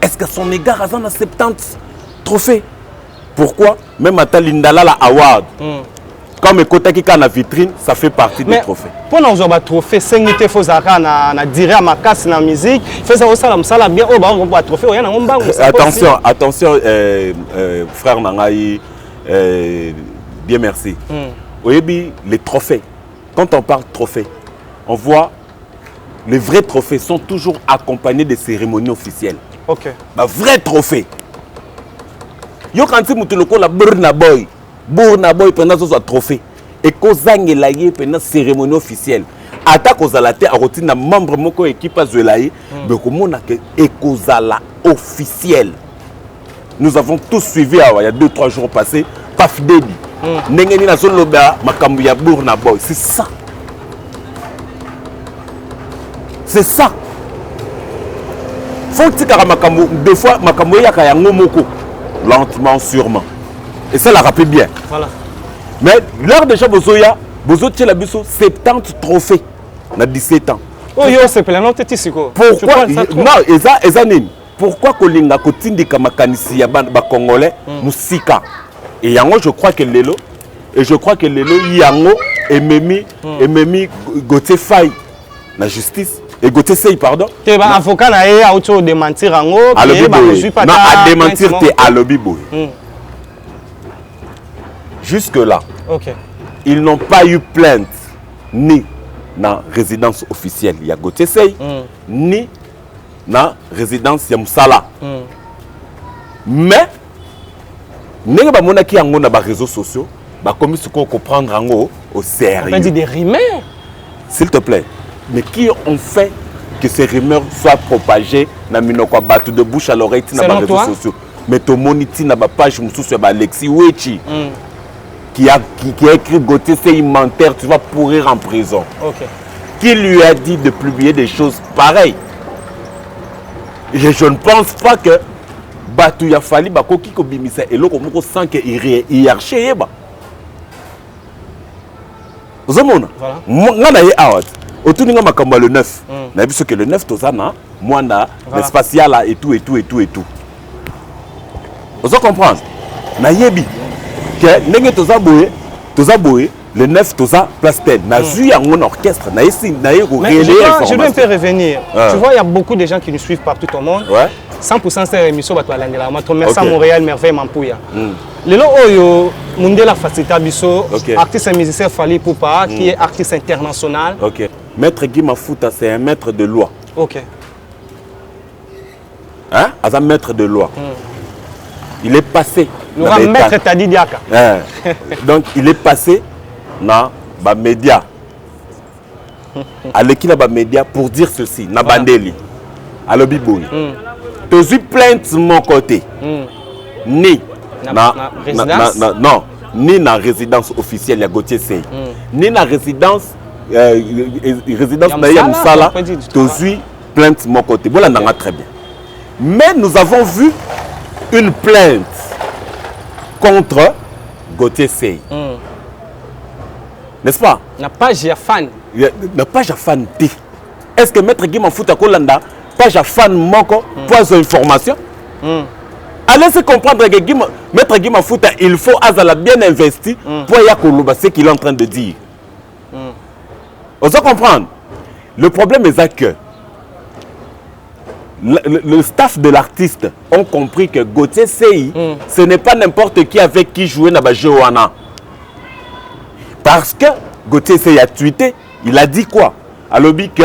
Speaker 1: Est-ce que son égard a 70 trophées? Pourquoi? Même à Lindala la Award. Comme Ekotaki dans la vitrine, ça fait partie des trophées.
Speaker 7: Pour nous avoir un trophée, c'est que faut dire à ma casse dans la musique, fait ça ça bien, oh bah on va trophée,
Speaker 1: attention, attention, frère Nangaï, bien merci. Oui, les trophées. Quand on parle de trophées, on voit les vrais trophées sont toujours accompagnés de cérémonies officielles.
Speaker 7: Ok.
Speaker 1: Un vrai trophée. Yo quand tu mutu la Burna Boy pendant ce trophée et kozange la yé pendant cérémonie officielle. Attaque aux alaté à routine membre moko équipe à Zelaye, mais comment on a que ekozala officiel. Nous avons tous suivi il y a 2-3 jours passés Paf Dedi. Nengeni na zone loba makambu ya Burna Boy, c'est ça. C'est ça. Faut que makambu des fois makambu ya kaya ngomoko lentement sûrement. Et ça la rappelle bien.
Speaker 7: Voilà.
Speaker 1: Mais l'heure déjà bozoya, bozo tient la biso 70 trophées na 17 ans.
Speaker 7: Oh yo c'est plein non teti siko.
Speaker 1: Pourquoi non eza nini? Pourquoi kolinga kotindika makanisi ya ba congolais musika? Et yango je crois que lelo yango ememi Gauthier Faye na justice et Gauthier Sey pardon.
Speaker 7: Tu es avocat na e auto démentir yango
Speaker 1: qui ba non à démentir te à lobby boy. Jusque là.
Speaker 7: OK.
Speaker 1: Ils n'ont pas eu plainte ni dans résidence officielle il y a Gauthier Sey ni dans résidence ya Musala. Mais n'est pas mon qui a na ba réseaux sociaux ba comme ce qu'on comprendre en au sérieux.
Speaker 7: On dit des rumeurs.
Speaker 1: S'il te plaît, mais qui ont fait que ces rumeurs soient propagées dans minoko batu de bouche à l'oreille dans les réseaux sociaux? Mais ton moniti na ba page mususu ba Alexis Wechi qui a écrit Gauthier Sey menteur, tu vas pourrir en prison.
Speaker 7: OK.
Speaker 1: Qui lui a dit de publier des choses pareilles? Et je ne pense pas que Batu ya Fally bakoki ko bimisa eloko moko sans que hiérarchie ba. Ozomona. Voilà. Ngana ye awat. Otuni nga makambo le 9. Na biso que le 9 tozana mwana spatial et tout. Ozo comprendre. Na yebi que ndenge tozaboye le 9 toza place tel. Na zu ya mon orchestre na yesi na yeko réellement.
Speaker 7: Je dois un peu revenir. Tu vois il y a beaucoup de gens qui nous suivent partout au monde. Ouais. 100% c'est émission bato alangela ma merci à Montréal merveille Mampuya. Lelo oyo Mundela facilita biso artiste et musicien Fally Ipupa qui est artiste international.
Speaker 1: OK. Maître Guy Mafuta c'est un maître de loi.
Speaker 7: OK.
Speaker 1: Hein? Un maître de loi. Il est passé
Speaker 7: le maître Tadi Diaka.
Speaker 1: Donc il est passé dans ba média. À l'équipe ba média pour dire ceci, na bandeli. À l'obiboy. Tu suis plainte de mon côté. Ni ni na résidence officielle ya Gauthier Sey. Ni na résidence résidence ya Musala. Tu suis plainte de mon côté. Voilà nanga très bien. Mais nous avons vu une plainte contre Gauthier Sey. N'est-ce pas?
Speaker 7: Na page ya fan.
Speaker 1: Na page ya fan T. Est-ce que maître Guy Mafuta Kolanda page à fan moko pour information? Allez se comprendre que maître Guy Mafuta il faut azala bien investi pour y ce qu'il est en train de dire. On se comprendre. Le problème est que le staff de l'artiste ont compris que Gauthier Sey, ce n'est pas n'importe qui avec qui jouer dans Joana. Parce que Gauthier Sey a tweeté, il a dit quoi? Alors que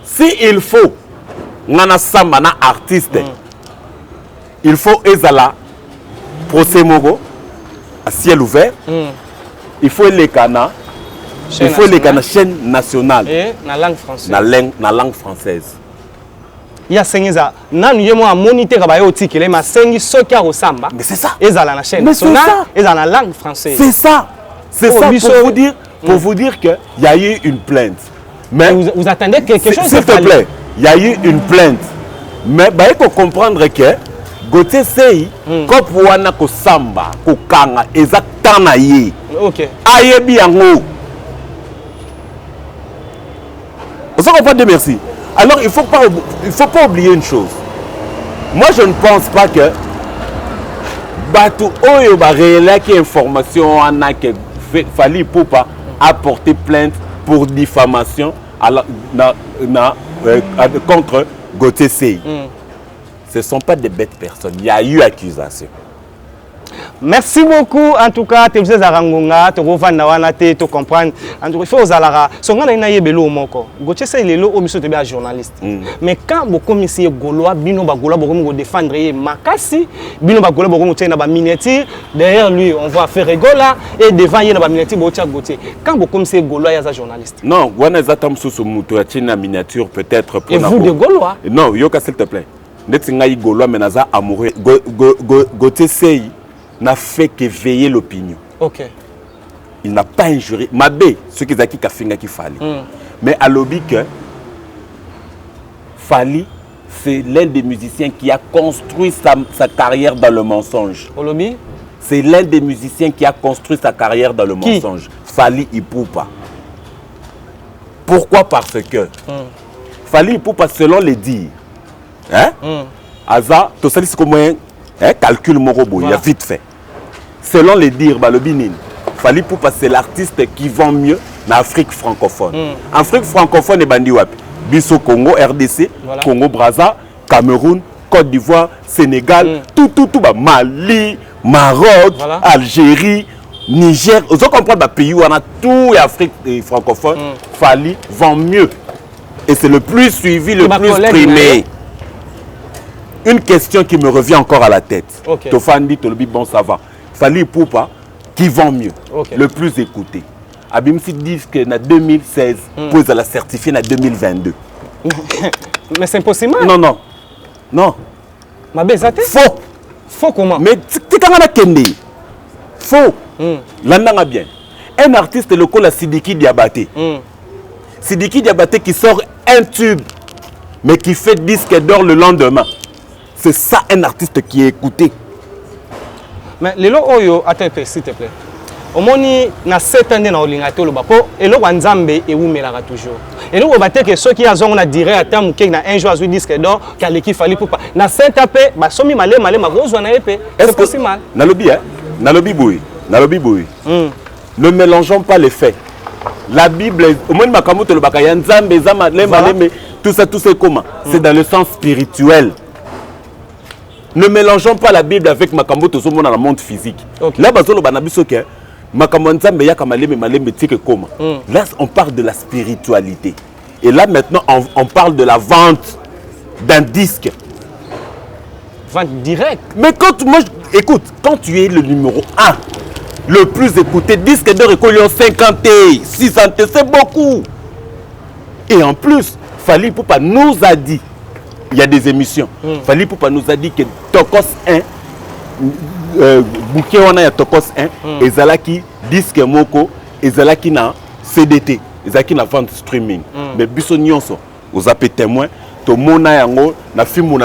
Speaker 1: s'il faut un artiste, il faut Ezala, procès Mogo, à ciel ouvert, il faut les canards, il faut les canards chaîne nationale.
Speaker 7: Et la langue française.
Speaker 1: La langue française.
Speaker 7: Il y a Sengeza, nan yemo a monité kabayo tikele ma sengi sokia au samba.
Speaker 1: Mais c'est ça.
Speaker 7: Ezala la chaîne nationale, ezala la langue française.
Speaker 1: C'est ça. C'est ça pour vous dire qu'il y a eu une plainte. Mais
Speaker 7: vous attendez quelque chose?
Speaker 1: S'il te plaît, il y a eu une plainte. Mais il faut comprendre que Gauthier Sey, comme wana ko samba, ko kanga, exactement yé.
Speaker 7: Ok.
Speaker 1: Aye biango. Vous comprenez, merci. Alors il faut pas oublier une chose. Moi je ne pense pas que Batou Oyo ba réellement qui information en a que Fally Ipupa a porté plainte pour diffamation contre Gauthier Sey. Ce ne sont pas des bêtes personnes. Il y a eu accusation.
Speaker 7: Merci beaucoup. En tout cas, tu sais Zarangonga, tu reviens tu comprends. En tout cas, il faut Zalara. Son gars n'a yebelo moko. Gauthier Sey le lo au monsieur de journaliste. Mais quand vous commissaire Goloa, bino ba Goloa bokomo défendre makasi, bino ba Goloa bokomo tena ba miniature. Derrière lui, on voit faire rigola et devant il y a ba miniature botia Gauthier. Quand vous commissaire Goloa ya za journaliste.
Speaker 1: Non, wana zatam sous muto ya miniature peut-être pour.
Speaker 7: Et vous de Goloa?
Speaker 1: Non, yoka s'il te plaît. Netinga yi Goloa menaza amoureux. Gauthier Sey n'a fait que veiller l'opinion.
Speaker 7: Ok.
Speaker 1: Il n'a pas injuré. Mabé, ce qui a fait qui Fally. Mais à l'objet que Fally, c'est l'un des musiciens qui a construit sa carrière dans le mensonge.
Speaker 7: Olobi?
Speaker 1: C'est l'un des musiciens qui a construit sa carrière dans le mensonge. Fally Ipupa. Pourquoi? Parce que Fally Ipupa, selon les dires, hein? Aza, tout ça, c'est comme un calcul morobo, il a vite fait. Selon les dires, le Binin, Fally Ipupa, c'est l'artiste qui vend mieux en Afrique francophone. En Afrique francophone, et bandi wapi. Biso Congo, RDC, Congo Brazza, Cameroun, Côte d'Ivoire, Sénégal, tout, Mali, Maroc, Algérie, Niger. Vous comprenez le pays où on a tout l'Afrique francophone. Fally vend mieux. Et c'est le plus suivi, le plus primé. Une question qui me revient encore à la tête. Tofandi, Tolobi, bon ça va. Fally Ipupa, qui vend mieux, le plus écouté. Abimsi dit que en 2016, pour la certifier en 2022.
Speaker 7: Mais c'est impossible.
Speaker 1: Non. Faux.
Speaker 7: Faux comment?
Speaker 1: Mais tu as kende. Faux. L'année bien. Un artiste local, Sidiki Diabaté. Sidiki Diabaté qui sort un tube, mais qui fait disque d'or le lendemain. C'est ça un artiste qui est écouté.
Speaker 7: Mais les lots oyo, attends un peu s'il te plaît. Au moins, na 7 ans na olingato le bapo et le wanzambe et où melara toujours. Et nous on va dire que ceux qui ont na direct à terme qui na un jour à disque d'or car l'équipe Fally Ipupa na 7 ans ba somi malé ma grosse na épée. C'est possible mal.
Speaker 1: Na lobi boui. Ne mélangeons pas les faits. La Bible, au moins makamoto le bakaya nzambe zama le malé tout ça comment? C'est dans le sens spirituel. Ne mélangeons pas la Bible avec Makambo Tozomo dans le monde physique. Là, là, on parle de la spiritualité. Et là, maintenant, on parle de la vente d'un disque.
Speaker 7: Vente directe.
Speaker 1: Mais écoute, quand tu es le numéro 1, le plus écouté, disque de récollon 50, 60, c'est beaucoup. Et en plus, Fally Ipupa nous a dit, il y a des émissions. Fally Ipupa nous a dit que Tokos 1, bouquet on a Tokos 1, et Zalaki disque moko, et Zalaki na CDT, et Zalaki na vente streaming. Mais biso nyonso, aux appels témoins, to mona yango na filmu,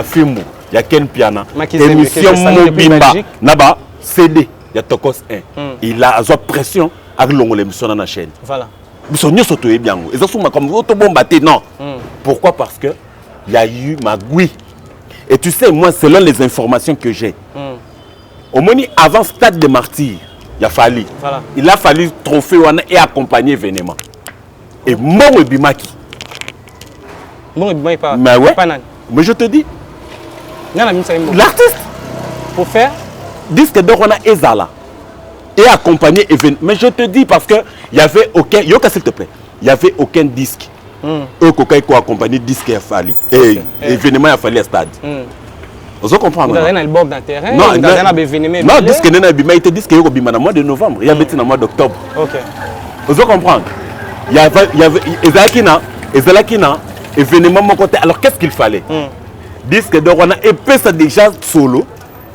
Speaker 1: il y a Ken Piana, émission Mobimba, naba CD, il y a Tokos 1. Il a une pression avec l'émission dans la chaîne.
Speaker 7: Voilà.
Speaker 1: Biso nyonso to bien. Et ça sont comme auto bombaté non. Pourquoi? Parce que il y a eu Magui. Et tu sais, moi, selon les informations que j'ai, au moins avant Stade de Martyrs, il a fallu. Voilà. Il a fallu trophée et accompagner événement. Et Mongo Bimaki.
Speaker 7: Mongo Bimaki,
Speaker 1: mais ouais. Mais je te dis, l'artiste,
Speaker 7: pour faire
Speaker 1: disque d'or, on a Ezala. Et accompagné événement. Mais je te dis parce que il y avait aucun, Yoka s'il te plaît, il y avait aucun disque. Eux qui accompagné disque à Fali. Et événement à Fali à stade. Vous comprenez?
Speaker 7: Vous avez un album d'intérêt.
Speaker 1: Non,
Speaker 7: vous avez un événement.
Speaker 1: Non, disque n'est pas il était disque au mois de novembre. Il y avait un mois d'octobre.
Speaker 7: Ok.
Speaker 1: Vous comprenez? Il y avait Ezalakina événement mon côté. Alors qu'est-ce qu'il fallait? Disque d'or on a épais ça déjà solo.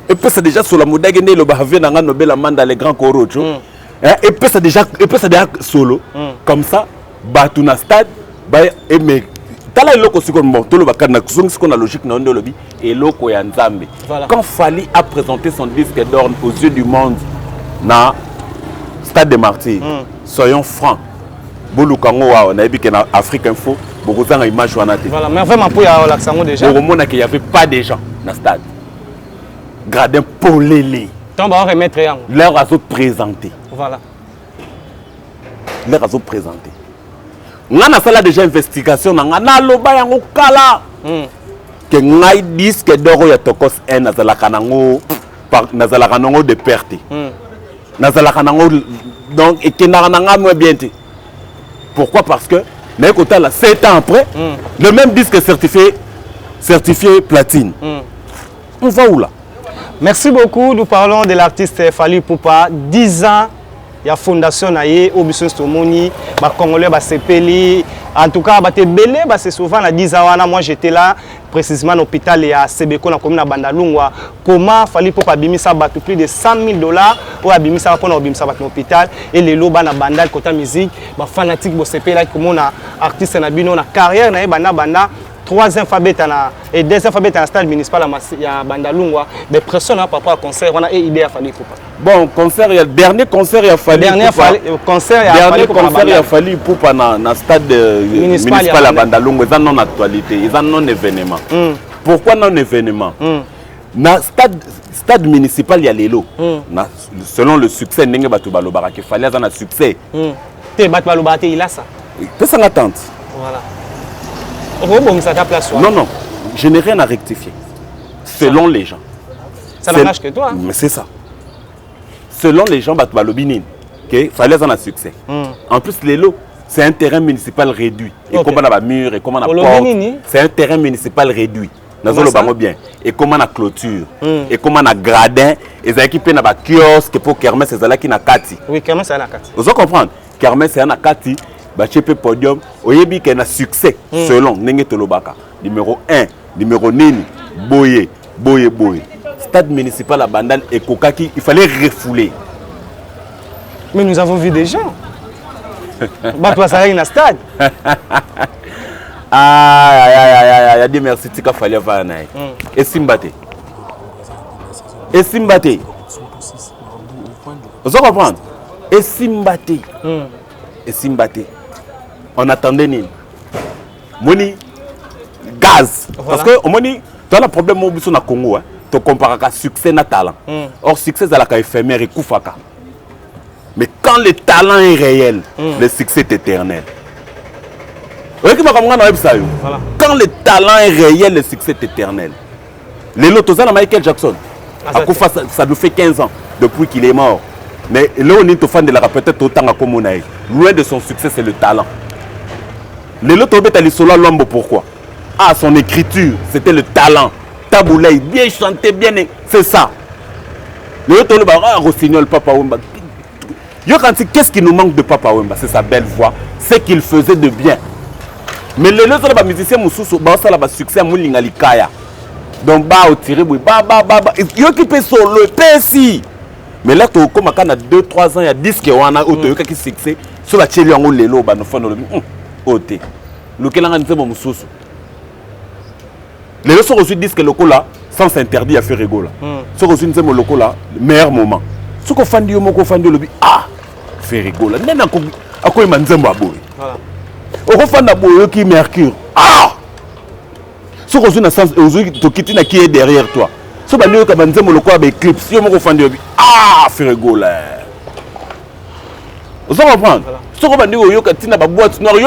Speaker 1: Et puis c'est déjà sur la mode gagné le bavé dans Nobel Amanda les grands corocho. Et puis c'est déjà solo. Comme ça, batuna stade, et mais tala loko siko morto le bakana kusongi qu'on a logique na ndo lobi et loko ya nzambe. Quand Fali a présenté son disque d'or aux yeux du monde na stade des Martyrs, soyons francs. Bolukango wa on a dit que na Afrique Info, beaucoup d'image image wana te.
Speaker 7: Voilà, mais vraiment pour ya l'accent déjà.
Speaker 1: Au moment qu'il y avait pas de gens dans stade. Gradin Polélé.
Speaker 7: On va remettre rien.
Speaker 1: Leur a présenté.
Speaker 7: Voilà.
Speaker 1: Leur a présenté. On a fait déjà investigation. On a loba yango kala. Que ngai disque d'or ya tokos en nazalakanango par nazalakanango de perte. Nazalakanango donc et que nananga moins bien. Pourquoi? Parce que mais côté là 7 ans après le même disque certifié platine. On va où là?
Speaker 7: Merci beaucoup. Nous parlons de l'artiste Fally Ipupa. 10 ans, il y a fondation naie, Obisun Stomoni, Congolais, Sepeli. En tout cas, c'est souvent à 10 ans. Moi, j'étais là, précisément à l'hôpital et à Sebeko, dans la commune de Bandalungwa. Comment Fally Ipupa a bimisa battu plus de 100 000 $, ou a bimisa pour l'hôpital. Et les lots, na bandal, côté musique, fanatique, Sepeli, comme on a artiste, on a carrière, banda. 3 alphabets et 2 alphabets dans le stade municipal à Bandalungwa. Mais personne n'a pas concert. On a une idée à Fally Ipupa.
Speaker 1: Bon, concert, il y a dernier concert il y a Fally Ipupa.
Speaker 7: Concert
Speaker 1: il y a Fally Ipupa dans le stade municipal à Bandalungwa. Ils ont non actualité, ils ont non événement. Pourquoi non événement? Dans le stade municipal, il y a les lots. Selon le succès, il y a Fally a un succès.
Speaker 7: Il a ça.
Speaker 1: Qu'est-ce qu'on attend?
Speaker 7: Voilà.
Speaker 1: Non, non, je n'ai rien à rectifier. Selon les gens.
Speaker 7: Ça n'engage que toi.
Speaker 1: Mais c'est ça. Selon les gens, il fallait un succès. En plus, les lots, c'est un terrain municipal réduit. Et comme on a mur, et comme on a porte, c'est un terrain municipal réduit. Bien. Et comme on a clôture, et comme on a gradin, et ça équipé dans kiosque pour Kermesse, c'est là qui n'a kati.
Speaker 7: Oui, Kermesse, c'est là kati.
Speaker 1: Vous comprenez? Kermesse, c'est un kati. Bachepe podium, oyebi qu'il y a un succès selon Nenge Tolobaka. Numéro 1, numéro Nini, Boye. Stade municipal à Bandal et Kokaki, il fallait refouler.
Speaker 7: Mais nous avons vu des gens. Toi, ça a un stade.
Speaker 1: Il a dit merci, Tika Fally Vanaï. Et Simbate. Vous comprenez? Et Simbate. On attendait Nini. Moni, gaz. Voilà. Parce que Moni, tu as le problème au Congo, tu compares à succès et talent. Or, succès, c'est éphémère et koufaka. Mais quand le talent est réel, le succès est éternel. Voilà. Quand le talent est réel, le succès est éternel. Les lotos, Michael Jackson, ça nous fait 15 ans depuis qu'il est mort. Mais là, on est fan de la peut-être autant comme on a. Loin de son succès, c'est le talent. Le loto est solo l'ombre, pourquoi? Ah, son écriture, c'était le talent. Taboulay, bien chanté, bien. C'est ça. Le loto, Rossignol, Papa Wemba. Qu'est-ce qui nous manque de Papa Wemba? C'est sa belle voix. C'est qu'il faisait de bien. Mais le loto, les musiciens, ça a succès à Moulingalikaya. Donc, au tiré, il occupé solo, si. Mais là, tu comme quand 2-3 ans, il y a 10 qui ont un qui succès. Sur la télé, on a les lots, on a fait les lots sont reçus disques locaux là, sans interdit à faire rigoler. Sont reçus des locaux là, meilleur moment. Ce qu'on fait, fait rigoler. N'est-ce pas quoi il m'a dit au fond de qui mercure. Ce qu'on reçu dans sens, qui est derrière toi. Ce que tu as dit, c'est éclipse. Si on fait rigoler. Vous comprenez? Ce que tu as dit, c'est que tu as boîte noire. Tu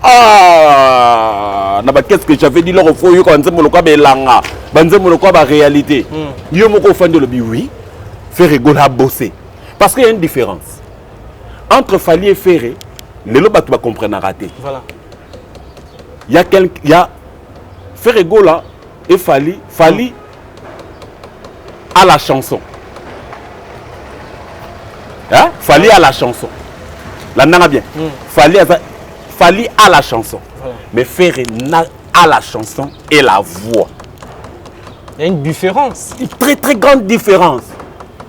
Speaker 1: as qu'est-ce que j'avais dit leur faut yo quand nzembo lokwa belanga banzembo lokwa ba réalité yo moko fandi le oui Ferregola a bossé parce qu'il y a une différence entre Fally et Ferré les lots tu vas comprendre raté
Speaker 7: Voilà.
Speaker 1: il y a Ferregola et Fally à la chanson hein Fally à la chanson la nana bien Fally à la chanson voilà. Mais Ferré à la chanson et la voix
Speaker 7: il y a une différence
Speaker 1: une très très grande différence.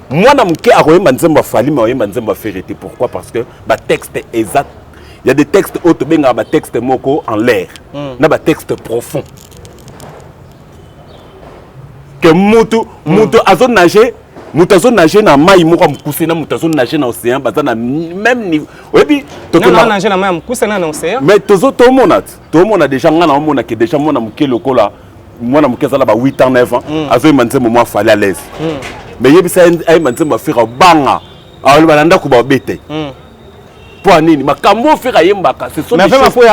Speaker 1: Moi na muke aroye manzemba Fally mais manzemba Ferré pourquoi parce que ba texte exact il y a des textes auto benga ba texte moko en l'air na ba texte profond que mutu azo nager na mai moko mukuse na mutu azo nager na océan baza na même niveau oyebi
Speaker 7: to nager na mai mukuse na océan
Speaker 1: mais to mona déjà ngana omona que déjà mona muke lokola mona muke zala ba 8 ans 9 ans azo manzemba moi Fally à l'aise mais yebisa ay manzemba Ferré banga awali balanda ku ba bete pour nini makambo Ferré yembaka ce sont
Speaker 7: mais vraiment pour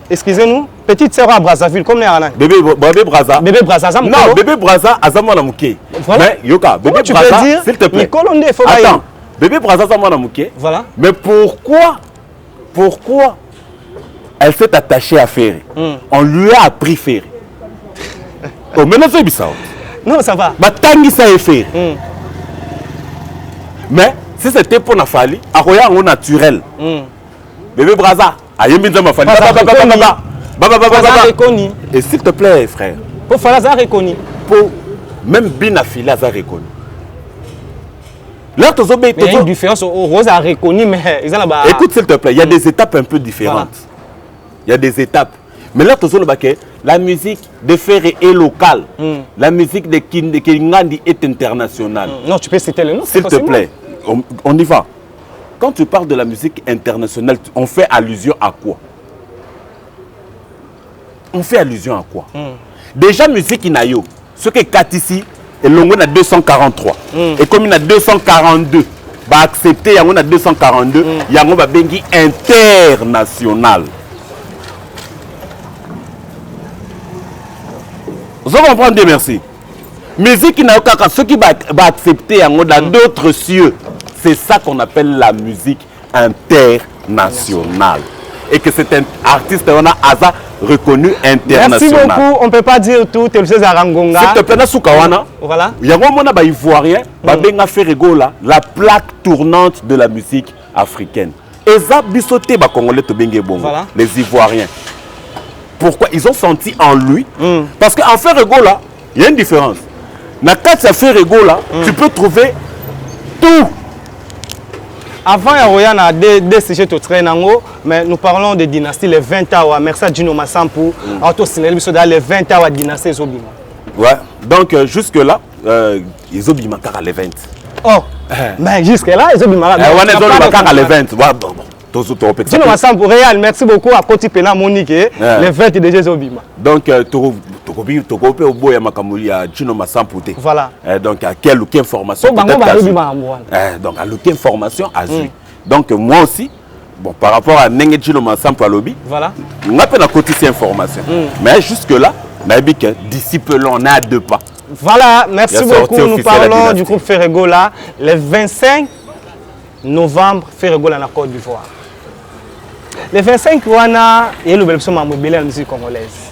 Speaker 7: excusez-nous petite sœur à Brazzaville comme les Arana
Speaker 1: bébé Brazza non bébé Brazza azama na muke mais yoka bébé Brazza s'il te plaît attends bébé Brazza azama na muke
Speaker 7: voilà mais
Speaker 1: pourquoi elle s'est attachée à Ferré on lui a appris Ferré oh maintenant c'est bizarre
Speaker 7: non ça va
Speaker 1: batangi ça est fait mais si c'était pour na Fally aroya ngo naturel bébé Brazza ayembi nzamba Fally et s'il te plaît frère
Speaker 7: pour Fally ça reconnu
Speaker 1: pour même Bina Fila ça reconnu là
Speaker 7: il y a une différence Rose a reconnu mais ils ont là-bas
Speaker 1: écoute s'il te plaît il y a des étapes un peu différentes il y a des étapes mais là la musique de Ferré est locale la musique de Kingandi est internationale
Speaker 7: non tu peux citer le nom
Speaker 1: s'il te plaît on y va quand tu parles de la musique internationale on fait allusion à quoi déjà musique inayo ce que Katisi et longo na 243 et comme il a 242 va accepter yango na 242 yango ba bengi international. Vous comprenez, merci. Musique inayo kaka ce qui va accepter yango dans d'autres cieux, c'est ça qu'on appelle la musique internationale. Et que c'est un artiste on a Aza reconnu international.
Speaker 7: Merci beaucoup, on ne peut pas dire tout, tu le sais Zarangonga.
Speaker 1: S'il te plaît, Soukawana.
Speaker 7: Voilà.
Speaker 1: Il y a un ba ivoirien, ba Ferregola, la plaque tournante de la musique africaine. Et ça bisoté ba congolais to benge bongo. Les Ivoiriens. Pourquoi ils ont senti en lui parce qu'en Ferregola, il y a une différence. Na kati Ferregola, tu peux trouver tout.
Speaker 7: Avant, il y a deux sujets au train, mais nous parlons de dynastie, les 20 ans. Merci à Dino Massampu, les 20 ans de dynastie Zobima.
Speaker 1: Ouais, donc jusque-là, ils ont bimé les 20.
Speaker 7: Oh, mais jusque-là, ils ont bimé
Speaker 1: les 20.
Speaker 7: Dino Massampu, réel, merci beaucoup à Koti Pena Monique, les 20 déjà Zobima.
Speaker 1: Donc, Tokope au bout ya Dino Massampu.
Speaker 7: Voilà.
Speaker 1: Donc, à quelle information donc, à quelle information a vu. Donc, moi aussi, bon, par rapport à Nenge Dino Massampu à lobby,
Speaker 7: voilà.
Speaker 1: On a pas quotidien information. Mais jusque-là, disciple-là, on est à 2 pas.
Speaker 7: Voilà, merci beaucoup. Nous parlons du groupe Ferregola, le 25 novembre, Ferregola en Côte d'Ivoire. Le 25 wana et le la musique congolaise.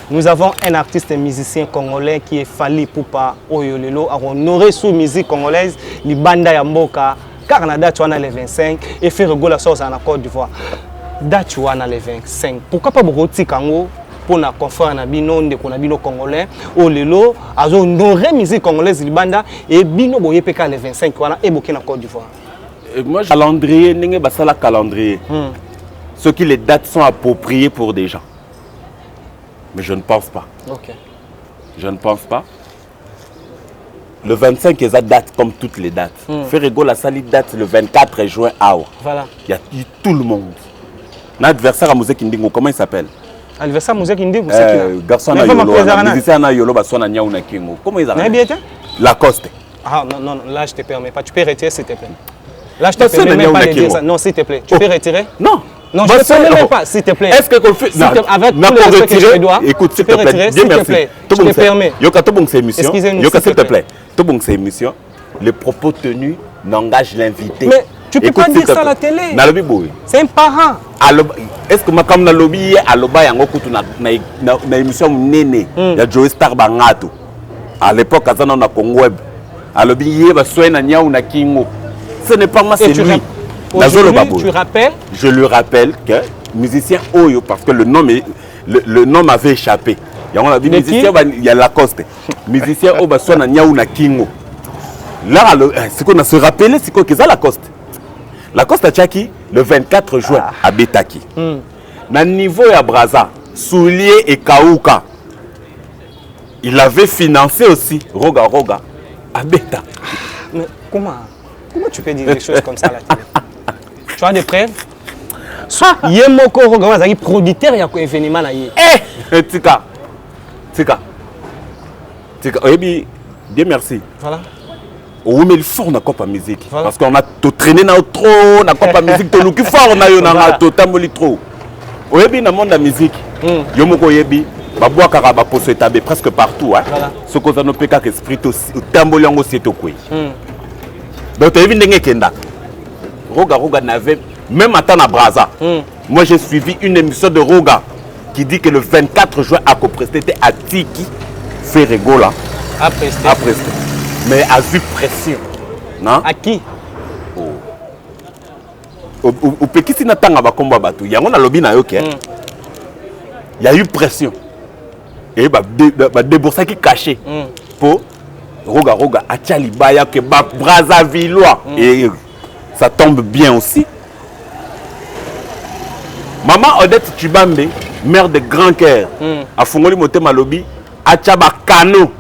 Speaker 7: Nous avons un artiste et musicien congolais qui est Fally Ipupa Oyolelo à honorer sous musique congolaise, les banda ya mboka, car na date wana le 25 et Ferregola sort en Côte d'Ivoire. Date wana le 25. Pourquoi pas beaucoup kango pour na confrère na bino ndeko na bino congolais Oyolelo a honorer musique congolaise les banda et bino boye peka le 25 wana et boké na Côte d'Ivoire.
Speaker 1: Moi calendrier n'engé basala calendrier. Ce qui les dates sont appropriées pour des gens. Mais je ne pense pas.
Speaker 7: Okay.
Speaker 1: Je ne pense pas. Le 25 est la date comme toutes les dates. Ferregola sali date le 24 juin.
Speaker 7: Voilà.
Speaker 1: Il y a tout le monde. L'adversaire à Moussé Kindingo, comment il s'appelle?
Speaker 7: Adversaire Moussé Kindingo, c'est qui?
Speaker 1: Garçon à Yolo, musicien à Yolo, Basson Niaou Kingo. Comment ils appellent? Lacoste.
Speaker 7: Ah non, là je te permets pas. Tu peux retirer s'il te plaît. Là je te permets même pas de dire ça. Non, s'il te plaît. Tu peux retirer?
Speaker 1: Non.
Speaker 7: Non, je ne peux même pas, s'il te plaît.
Speaker 1: Est-ce que avec tout le respect que je te dois, écoute, s'il te plaît, Dieu merci.
Speaker 7: Je te permets.
Speaker 1: Yoka, s'il te plaît. C'est émission. Les propos tenus n'engagent l'invité.
Speaker 7: Mais tu peux pas dire ça à la télé. C'est un parent.
Speaker 1: Est-ce que comme na lobby aloba yango kutu na émission nene ya Joe Star Bangato. À l'époque azana na Congo Web. Alobi yeba soena nyau na kingo. Ce n'est pas moi, c'est lui.
Speaker 7: Tu rappelles?
Speaker 1: Je lui rappelle que musicien Oyo, parce que le nom m'avait échappé. Il y a Lacoste. Musicien Oyo soena nyau na kingo. Là, ce qu'on a se rappelé, c'est que c'est Lacoste. Lacoste a tchaki le 24 juin à Betaki. Na niveau ya Braza, Soulier et Kaouka, il avait financé aussi Roga Roga à Beta.
Speaker 7: Mais comment tu peux dire des choses comme ça à la télé? Tu as des preuves? Yemoko Roga Roga, producteur ya ko événement na yé.
Speaker 1: Tika. Eh bien, Dieu merci.
Speaker 7: Voilà.
Speaker 1: On met le fort dans la musique. Voilà. Parce qu'on a tout traîné dans trop, dans la musique, tout le fort dans la tout trop. On est bien dans le monde de la musique. Yomoko yebi, babwa karaba poso étabé presque partout. Ce qu'on a nos pékas esprit aussi, tamboliango c'est au quoi. Donc tu as vu n'engé kenda. Roga n'avait même à temps à Braza. Moi j'ai suivi une émission de Roga qui dit que le 24 juin à co-presté à Tiki Ferregola.
Speaker 7: À prester.
Speaker 1: Mais à vue pression. Non?
Speaker 7: À qui?
Speaker 1: Au Pekisi n'attend pas combat bateau. Il y a un lobby na yoke. Il y a eu pression. Et débourser qui caché. Pour Roga à Tchalibaya que Brazzavillois. Et ça tombe bien aussi. Maman Odette Chibambe, mère de grand cœur, a Fongoli Motema lobby, à Tchaba Kano.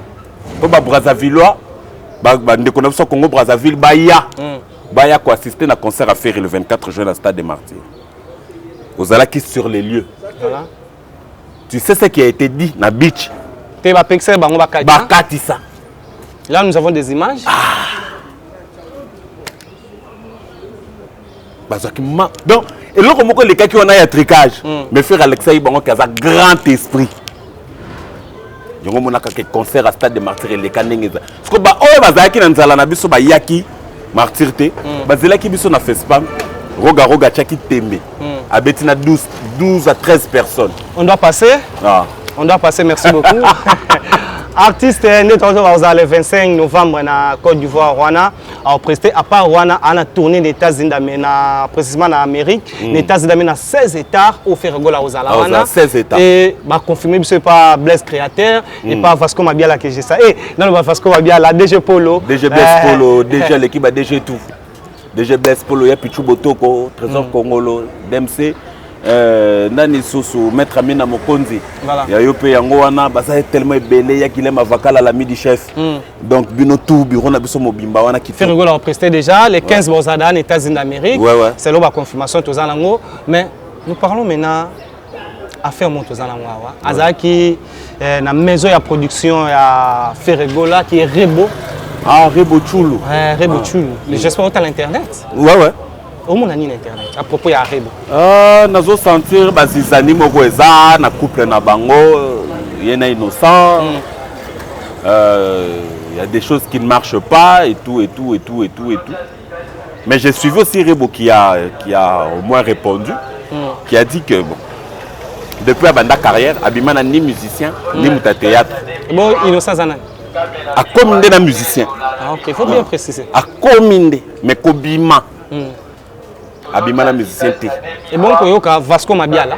Speaker 1: Pour Brazzavillois. Ndeko Congo Brazzaville Baya ko assister à concert à faire le 24 juin au stade des Martyrs. Aux Alaki sur les lieux. Voilà. Tu sais ce qui a été dit na beach. Bakatisa.
Speaker 7: Là nous avons des images.
Speaker 1: Donc et là comme les cas qui ont un tricage. Mais frère Alexei Bango qui a un grand esprit. Il y a un concert à stade de martyrs et les canings. Parce que bazaki na nzala na biso ba yaki martyrité. Bazela biso na FESPAM. Roga chaki tembe. Abetina 12 à 13 personnes.
Speaker 7: On doit passer. On doit passer, merci beaucoup. Artiste né le 25 novembre na Côte d'Ivoire, Rwanda, a presté à part Rwanda, on a tourné les États-Unis précisément en Amérique, les États-Unis dans 16 États au Ferregola aux Rwanda. 16 États. Et bah confirmé c'est pas Blaise Créateur et pas Vasco Mabiala que j'ai ça. Et non Vasco Mabiala, DG Polo.
Speaker 1: DG Blaise Polo, DG l'équipe a DG tout. DG Blaise Polo, il y a Pichu Botoko, Trésor Congolo, DMC. Nani Soso, Maître Amina Mokonzi. Il y a eu Yangoana, ça est tellement belé, il y a qu'il aime avocat à la midi chef. Donc, Bino tout, bureau na biso mobimba wana qui fait.
Speaker 7: Ferregola a presté déjà les 15 Bozada en États-Unis d'Amérique. C'est là la confirmation de Zanango. Mais nous parlons maintenant affaire Montozanango. Azaki, la maison de production à Ferregola qui est Rebo.
Speaker 1: Ah, Rebo Chulu.
Speaker 7: Rebo Chulu. J'espère que tu as l'internet.
Speaker 1: Ouais.
Speaker 7: Au monde a internet à propos ya Rebo.
Speaker 1: Nazo sentir bazizani moko eza na couple na bango yena innocent. Il y a des choses qui ne marchent pas et tout. Mais j'ai suivi aussi Rebo qui a au moins répondu, qui a dit que bon, depuis la carrière, Abimana ni musicien, ni muta théâtre.
Speaker 7: Bon, innocent Zanan.
Speaker 1: A combien de musiciens?
Speaker 7: Ok, il faut bien préciser.
Speaker 1: A combien de, mais Kobima. Abimana musicien.
Speaker 7: Et bon, Koyoka, Vasco Mabiala.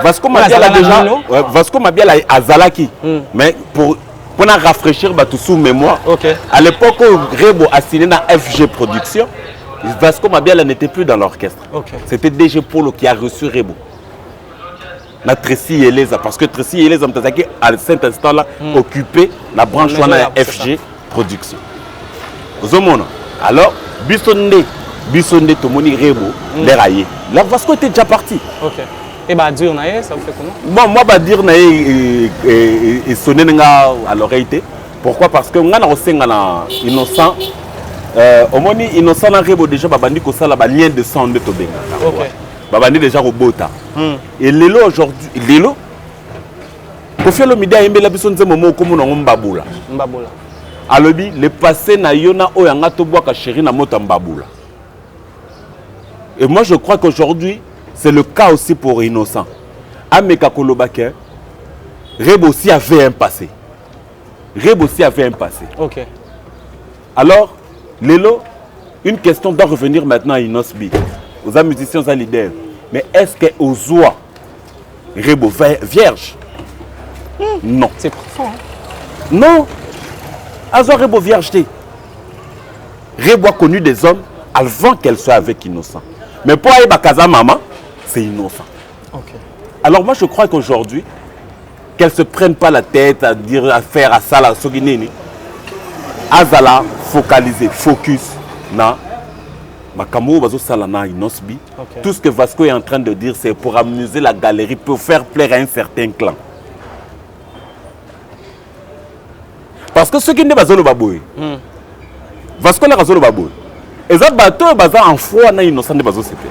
Speaker 1: Vasco Mabiala déjà. Vasco Mabiala a Zalaki. Mais pour rafraîchir tout sous mémoire, à l'époque où Rebo a signé dans FG Production, Vasco Mabiala n'était plus dans l'orchestre. C'était DG Polo qui a reçu Rebo. Na Tracy Eleza, parce que Tracy Eleza à cet instant-là occupé la branche FG Production. Alors, Bissonde Tomoni Rebo, les raillés. La Vasco était déjà parti.
Speaker 7: Et Badir Naye, ça vous fait comment?
Speaker 1: Bon, moi, Badir Naye est sonné à l'oreille. Pourquoi? Parce que on a aussi innocent. Au moins, innocent na Rebo déjà, Babandi Kosa la lien de sang de Tobenga. babandi déjà robota. Et lelo aujourd'hui, lelo Kofi Olomide a yembela biso nzembo moko mo nango mbabula.
Speaker 7: Mbabula.
Speaker 1: Alobi le passé na yona oyanga to boaka chéri na mota mbabula. Et moi je crois qu'aujourd'hui c'est le cas aussi pour Innocent. Ameka Kolobake, Reb aussi avait un passé. Reb aussi avait un passé.
Speaker 7: Ok.
Speaker 1: Alors, Lelo, une question doit revenir maintenant à Inosbi. Aux musiciens, aux leaders. Mais est-ce qu'aux oies, Rebo vierge? Non.
Speaker 7: C'est profond. Hein?
Speaker 1: Non. Azo Rebo vierge. Rebo a connu des hommes avant qu'elle soit avec Innocent. Mais pour aller à Kaza Maman, c'est Innocent.
Speaker 7: Ok.
Speaker 1: Alors moi je crois qu'aujourd'hui, qu'elles ne se prennent pas la tête à dire, à faire à ça, la Soginini. Azala focaliser, focus na Makamo Bazo Salana Inosbi. Tout ce que Vasco est en train de dire, c'est pour amuser la galerie, pour faire plaire à un certain clan. Parce que ceux qui ne sont pas Baboui, Vasco n'est pas Baboui. Et ça, bateau baza en foi na innocent de Bazo c'était.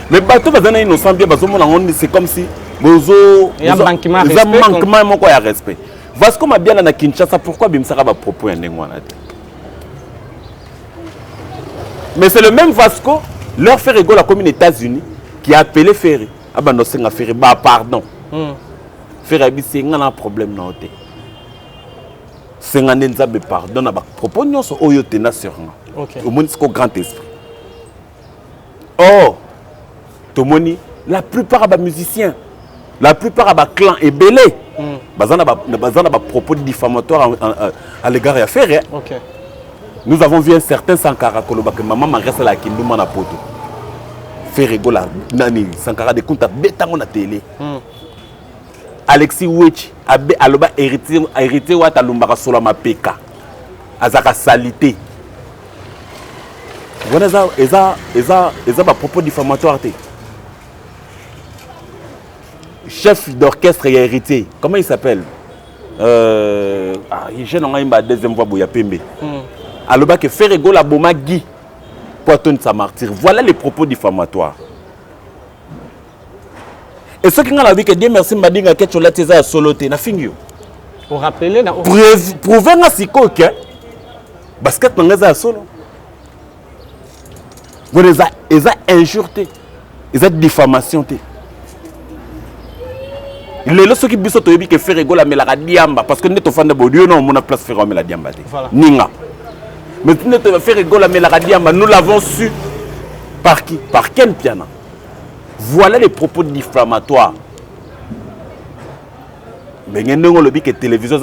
Speaker 1: Mais bateau baza na innocent bien Bazo c'est comme si Bozo
Speaker 7: il y a un manquement
Speaker 1: de respect. Vasco m'a bien na Kinshasa, pourquoi Bimsara va propos un nengwana? Mais c'est le même Vasco, leur fait rigoler comme les États-Unis, qui a appelé Ferry. Ah ben non, c'est un Ferry, bah pardon. Ferry, c'est un problème non. C'est un enzabe pardon, à propos de nous, au yotena sur moi. Au moins, c'est au grand esprit. Oh, Tomoni, la plupart des musiciens, la plupart des clans est belé. Bazana ba propos diffamatoires à l'égard de Ferry. Nous avons vu un certain Sankara Koloba que maman m'a resté la Kindouma na poto. Ferry gola nani Sankara de compte bétango na télé. Alexis Wech abe aloba hérité wa talumbaka sola mapeka. Azaka salité. Voilà ça eza ba propos diffamatoires té. Chef d'orchestre et héritier. Comment il s'appelle? Je n'ai pas deuxième voix Boya Pembe. Alors que faire égol à Boma Guy Poiton sa martyr. Voilà les propos diffamatoires. Et ce qui n'a vu que Dieu merci Madinga Ketchola Teza Soloté na fingio.
Speaker 7: Pour rappeler na
Speaker 1: prouver na siko que basket na solo. Vous les injurté. Ils ont diffamation té. Les lorsque qui biso toyebi que faire égol à Melara Diamba parce que net fan de Bodio non mon place faire Melara Diamba. Ninga. Mais tu ne te faire égol à Melara Diamba, nous l'avons su par qui? Par Ken Piana. Voilà les propos diffamatoires. Mais il y a une télévision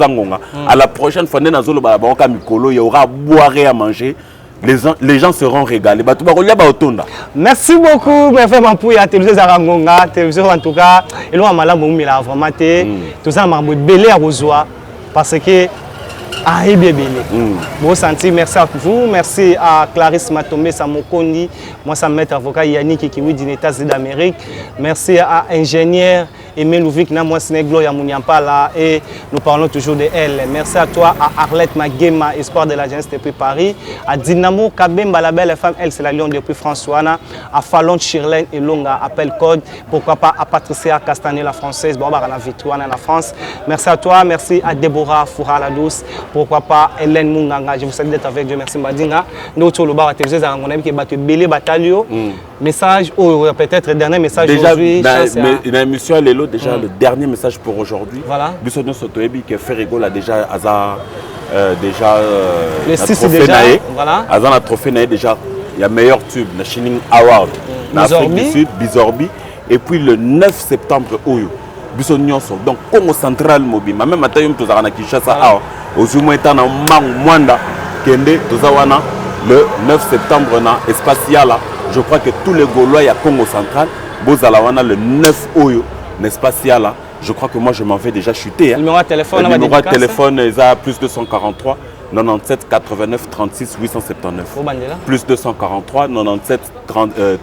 Speaker 1: à la prochaine fois, il y aura à boire et à manger. Les gens seront régalés.
Speaker 7: Merci beaucoup, mais vraiment pour la télévision Zarangonga, télévision en tout cas, et là on m'a vraiment tout ça m'a belé à Rosoa parce que bon senti, merci à vous, merci à Clarisse Matomé Samokondi, moi ça maître avocat Yannick Kiwi des États-Unis d'Amérique, merci à ingénieur Aimé Louvik, moi c'est Gloria Mouniampala et nous parlons toujours de elle. Merci à toi, à Arlette Magema, espoir de la jeunesse depuis Paris, à Dynamo Kabemba, la belle femme, elle c'est la Lyon depuis Françoana, à Fallon Chirlène et Longa, appel code, pourquoi pas à Patricia Castanet, la française, bon, la victoire en la France. Merci à toi, merci à Déborah Foura la douce, pourquoi pas Hélène Munganga, je vous salue d'être avec Dieu, merci Madinga. Nous sommes au télévision Zarangonga qui est battu Bélé Batalio, message, ou peut-être dernier message aujourd'hui.
Speaker 1: Une émission Lélo. Déjà le dernier message pour aujourd'hui. Voilà. Bissono Sotoebi que Ferrego a déjà
Speaker 7: le 6 déjà.
Speaker 1: Voilà. Azan a trophée naé déjà. Il y a meilleur tube, le Shining Award. L'Afrique du Sud, Bizorbi. Et puis le 9 septembre Oyo. Bissono donc Congo Central Mobile. Même Matayum Tozarana Kinshasa. Aux Zoumoetana Mwanda Kende Tozawana le 9 septembre na Espaciala. Je crois que tous les Gaulois il y a Congo Central. Bozalawana le 9 Oyo. N'est-ce pas si là, je crois que moi je m'en vais déjà chuter.
Speaker 7: Le numéro de téléphone,
Speaker 1: le numéro de téléphone est à plus 243 97 89 36 879. Plus 243 97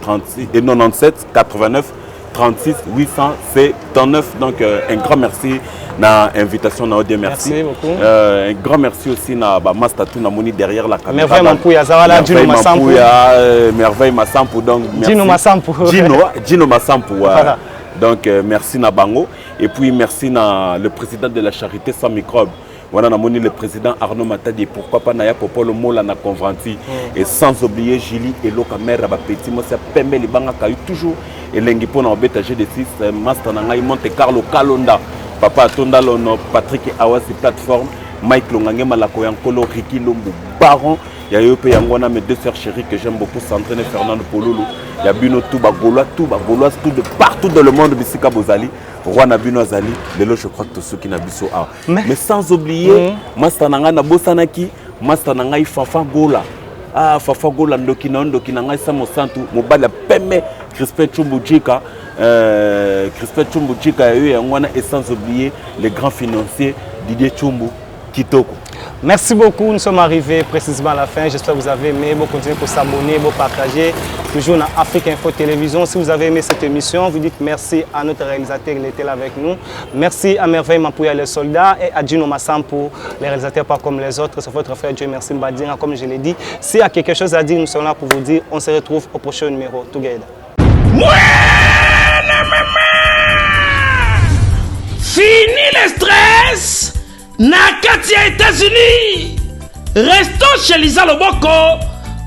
Speaker 1: 36 et 97 89 36 879. Donc un grand merci na invitation na Dieu merci.
Speaker 7: Merci beaucoup.
Speaker 1: Un grand merci aussi na ba Mastatou na moni derrière la caméra.
Speaker 7: Merveille Mampouya Zawala Gino Massampu.
Speaker 1: Merveille Massampu donc merci.
Speaker 7: Gino Massampu.
Speaker 1: Gino Massampu. Voilà. Donc merci na bango et puis merci na le président de la charité sans microbe. Voilà, on a le président Arnaud Matadi, pourquoi pas Naya Popolo Mola na conventi. Et sans oublier Julie et Loka Mère Petit, moi c'est Pembe les Banga Kayu toujours. Et l'Engipo na BTG de 6, Master Nanga Monte Carlo Kalonda, Papa Tonda Lono, Patrick Awasi plateforme, Mike Longange Malako Yankolo, Ricky Lombo, Baron. Il y a eu mes deux sœurs chéries que j'aime beaucoup, Sandrine et Fernando Pololo. Il y a Bino Touba Gaulois, tout de partout dans le monde, Bissika Bozali. Roi Nabino Azali, je crois que tous ceux qui n'habitent pas. Mais sans oublier, Mastananga Nabosanaki, Mastananga Fafa Gola. Ah, Fafa Gola, Ndokinanga Samo Santu, Mobala Peme, Crispet Chumbujika, et sans oublier les grands financiers Didier Chumbu, Kitoko.
Speaker 7: Merci beaucoup, nous sommes arrivés précisément à la fin. J'espère que vous avez aimé. Vous continuez pour s'abonner, pour partager. Toujours dans Afrique Info Télévision. Si vous avez aimé cette émission, vous dites merci à notre réalisateur, il était là avec nous. Merci à Merveille Mampouya, les soldats, et à Gino Massam pour les réalisateurs pas comme les autres. C'est votre frère Dieu, merci Mbadinga, comme je l'ai dit. S'il y a quelque chose à dire, nous sommes là pour vous dire. On se retrouve au prochain numéro. Together.
Speaker 4: Fini le stress! Nakati ya États-Unis, restons chez Lisa Loboko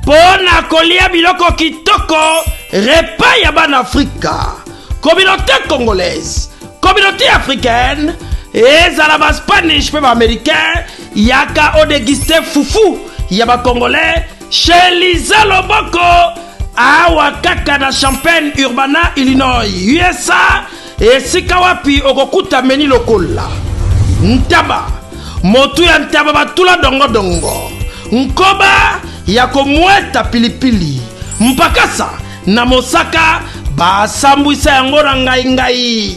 Speaker 4: pona kolia biloko kitoko repas ya ban Afrika. Communauté congolaise, communauté africaine, ezala ba Spanish pe ba américain, yaka o déguster fufu ya ba congolais chez Lisa Loboko awa kaka na Champaign Urbana, Illinois, USA. Esika wapi okokuta meni lokola ntaba motu ya ntaba batula dongo dongo nkoba ya komweta pilipili mpakasa na mosaka basambwisa yango na ngai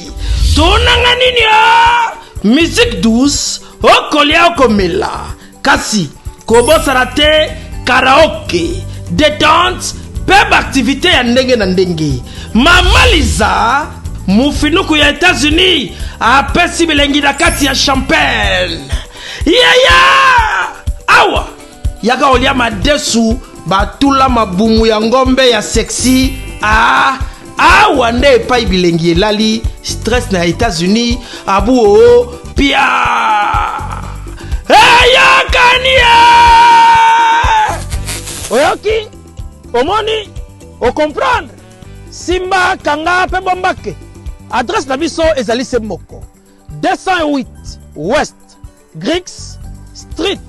Speaker 4: tunanga nini musique douce okolia okomela kasi kobosana te karaoke détente pe activité ya ndenge na ndenge Mama Lisa mufinuku ya États-Unis apesi bilengi na kati ya Champagne. Awa yaka olia madesu batula mabumu ya ngombe ya sexy. Awa nde epai bilengi elali stress na États-Unis abu pia yakania oyoki omoni o comprendre simba kanga pe bombake. Adresse na biso ezali se moko 208 West Griggs Street,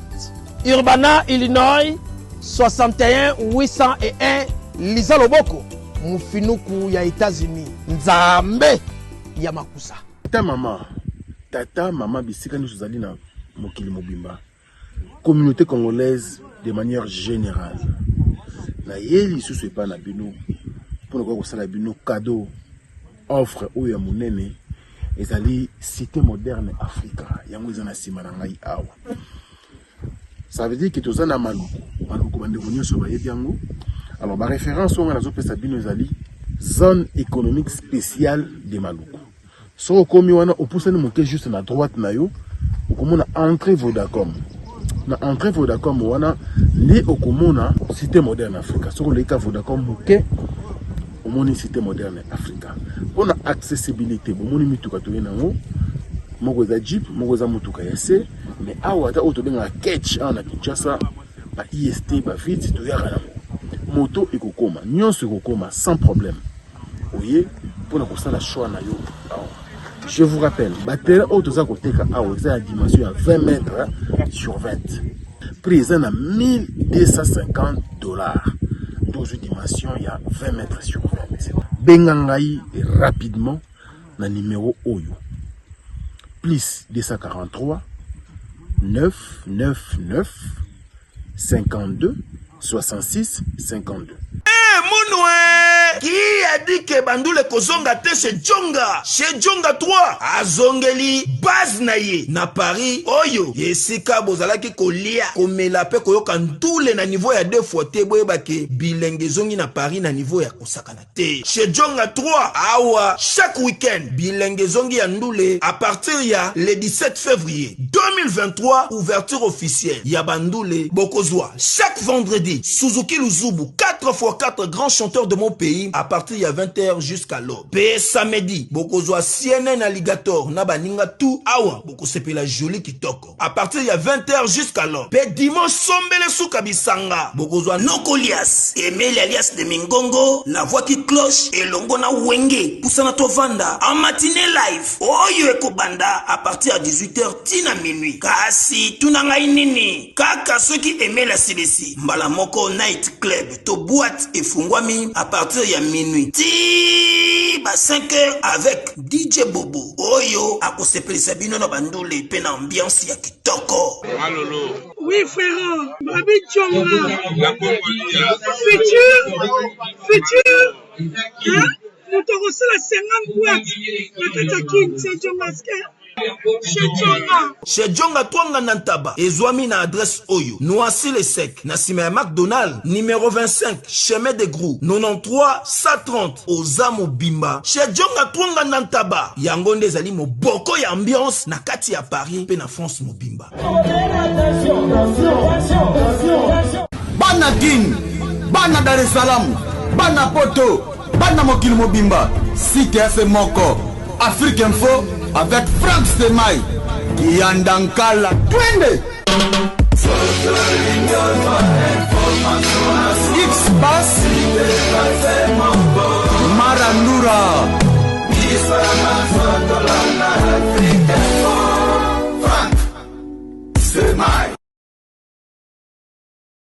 Speaker 4: Urbana, Illinois 61 801 Lisa Loboko, mufinuku ya États-Unis. Nzambe ya makusa.
Speaker 2: Tata mama bisika nous zali na mokili mobimba. Communauté congolaise de manière générale. Na yeli susu epa na bino pour ko sala bino cadeau. Offre oya munene ezali cité moderne Africa yango ezana sima na ngai awa. Ça veut dire que tozana maluku bande vonyo so baye biango. Alors ma référence on a zo pesa bino ezali zone économique spéciale de Maluku. So komi wana opusani moke juste na droite na yo okomona entrée Vodacom. Na entrée Vodacom wana ni okomona cité moderne Africa. So leka Vodacom moke omoni cité moderne Africa. On a accessibilité, bomoni mituka toye nango, moko za Jeep, moko za mutuka yase, mais awa ta auto benga catch na Kinshasa, ba IST ba vite to yaka nango. Moto ekokoma, nyonso ekokoma sans problème. Oye, pour na la choix na yo. Je vous rappelle, batterie auto za koteka awa za la dimension à 20 mètres sur 20. Prix à 1250 $. 12 dimensions, il y a 20 mètres sur 20. Bengangai rapidement na numéro Oyo. Plus 243 999 52 66 52.
Speaker 4: Mounoué!
Speaker 3: Qui a dit que Bandoule kozonga te chez Djonga? Chez Djonga 3, azongeli base na ye na Paris. Oyo, yesika bozalaki kolia komela pe koyoka ndule na niveau ya 2 fois te boyeba ke bilenge zongi na Paris na niveau ya kosakana te. Chez Djonga 3, awa chaque week-end bilenge zongi ya ndule à partir ya le 17 février 2023, ouverture officielle ya Bandoule Bokozwa. Chaque vendredi, Suzuki Luzubu, 4x4 grands chanteurs de mon pays à partir ya 20h jusqu'à l'aube. Pe samedi, Bokozwa CNN Alligator na baninga tout awa Bokosepe la jolie kitoko à partir ya 20h jusqu'à l'aube. Pe dimanche sombele souka bisanga Bokozwa Nokolias Emeli alias de Mingongo, la voix qui cloche et longo na wenge Poussana Tovanda en matinée live. Oyo eko banda à partir à 18h tina minuit. Kasi tunanga inini kaka ceux qui aimaient la CDC Mbala Moko Night Club to boîte et fungwami à partir ya minuit ti ba 5h avec DJ Bobo. Oyo akosepelisa bino na Bandoule pe na ambiance ya kitoko.
Speaker 6: Malolo. Oui frère, Babi Djonga. Futur. Hein? Nous t'avons reçu la 50 boîtes. La Katakin, c'est Djonga.
Speaker 3: Chez Djonga Twanga Nantaba, Ezwami na adresse Oyo, Noisy le Sec, Nassime McDonald, numéro 25, chemin de Grou, 93 130, Ozamo Bimba. Chez Djonga Twanga Nantaba, Yangonde Zali mo boko ya ambiance, na kati ya Paris, pe na France mo Bimba.
Speaker 5: Bana Guine, Bana Dar es Salaam, Bana Poto, Bana Mokili Mobimba, CTF Moko, Afrique Info, avec Frank Stemai, Yandankala, Twende. X-Bass, Marandura, Frank Stemai.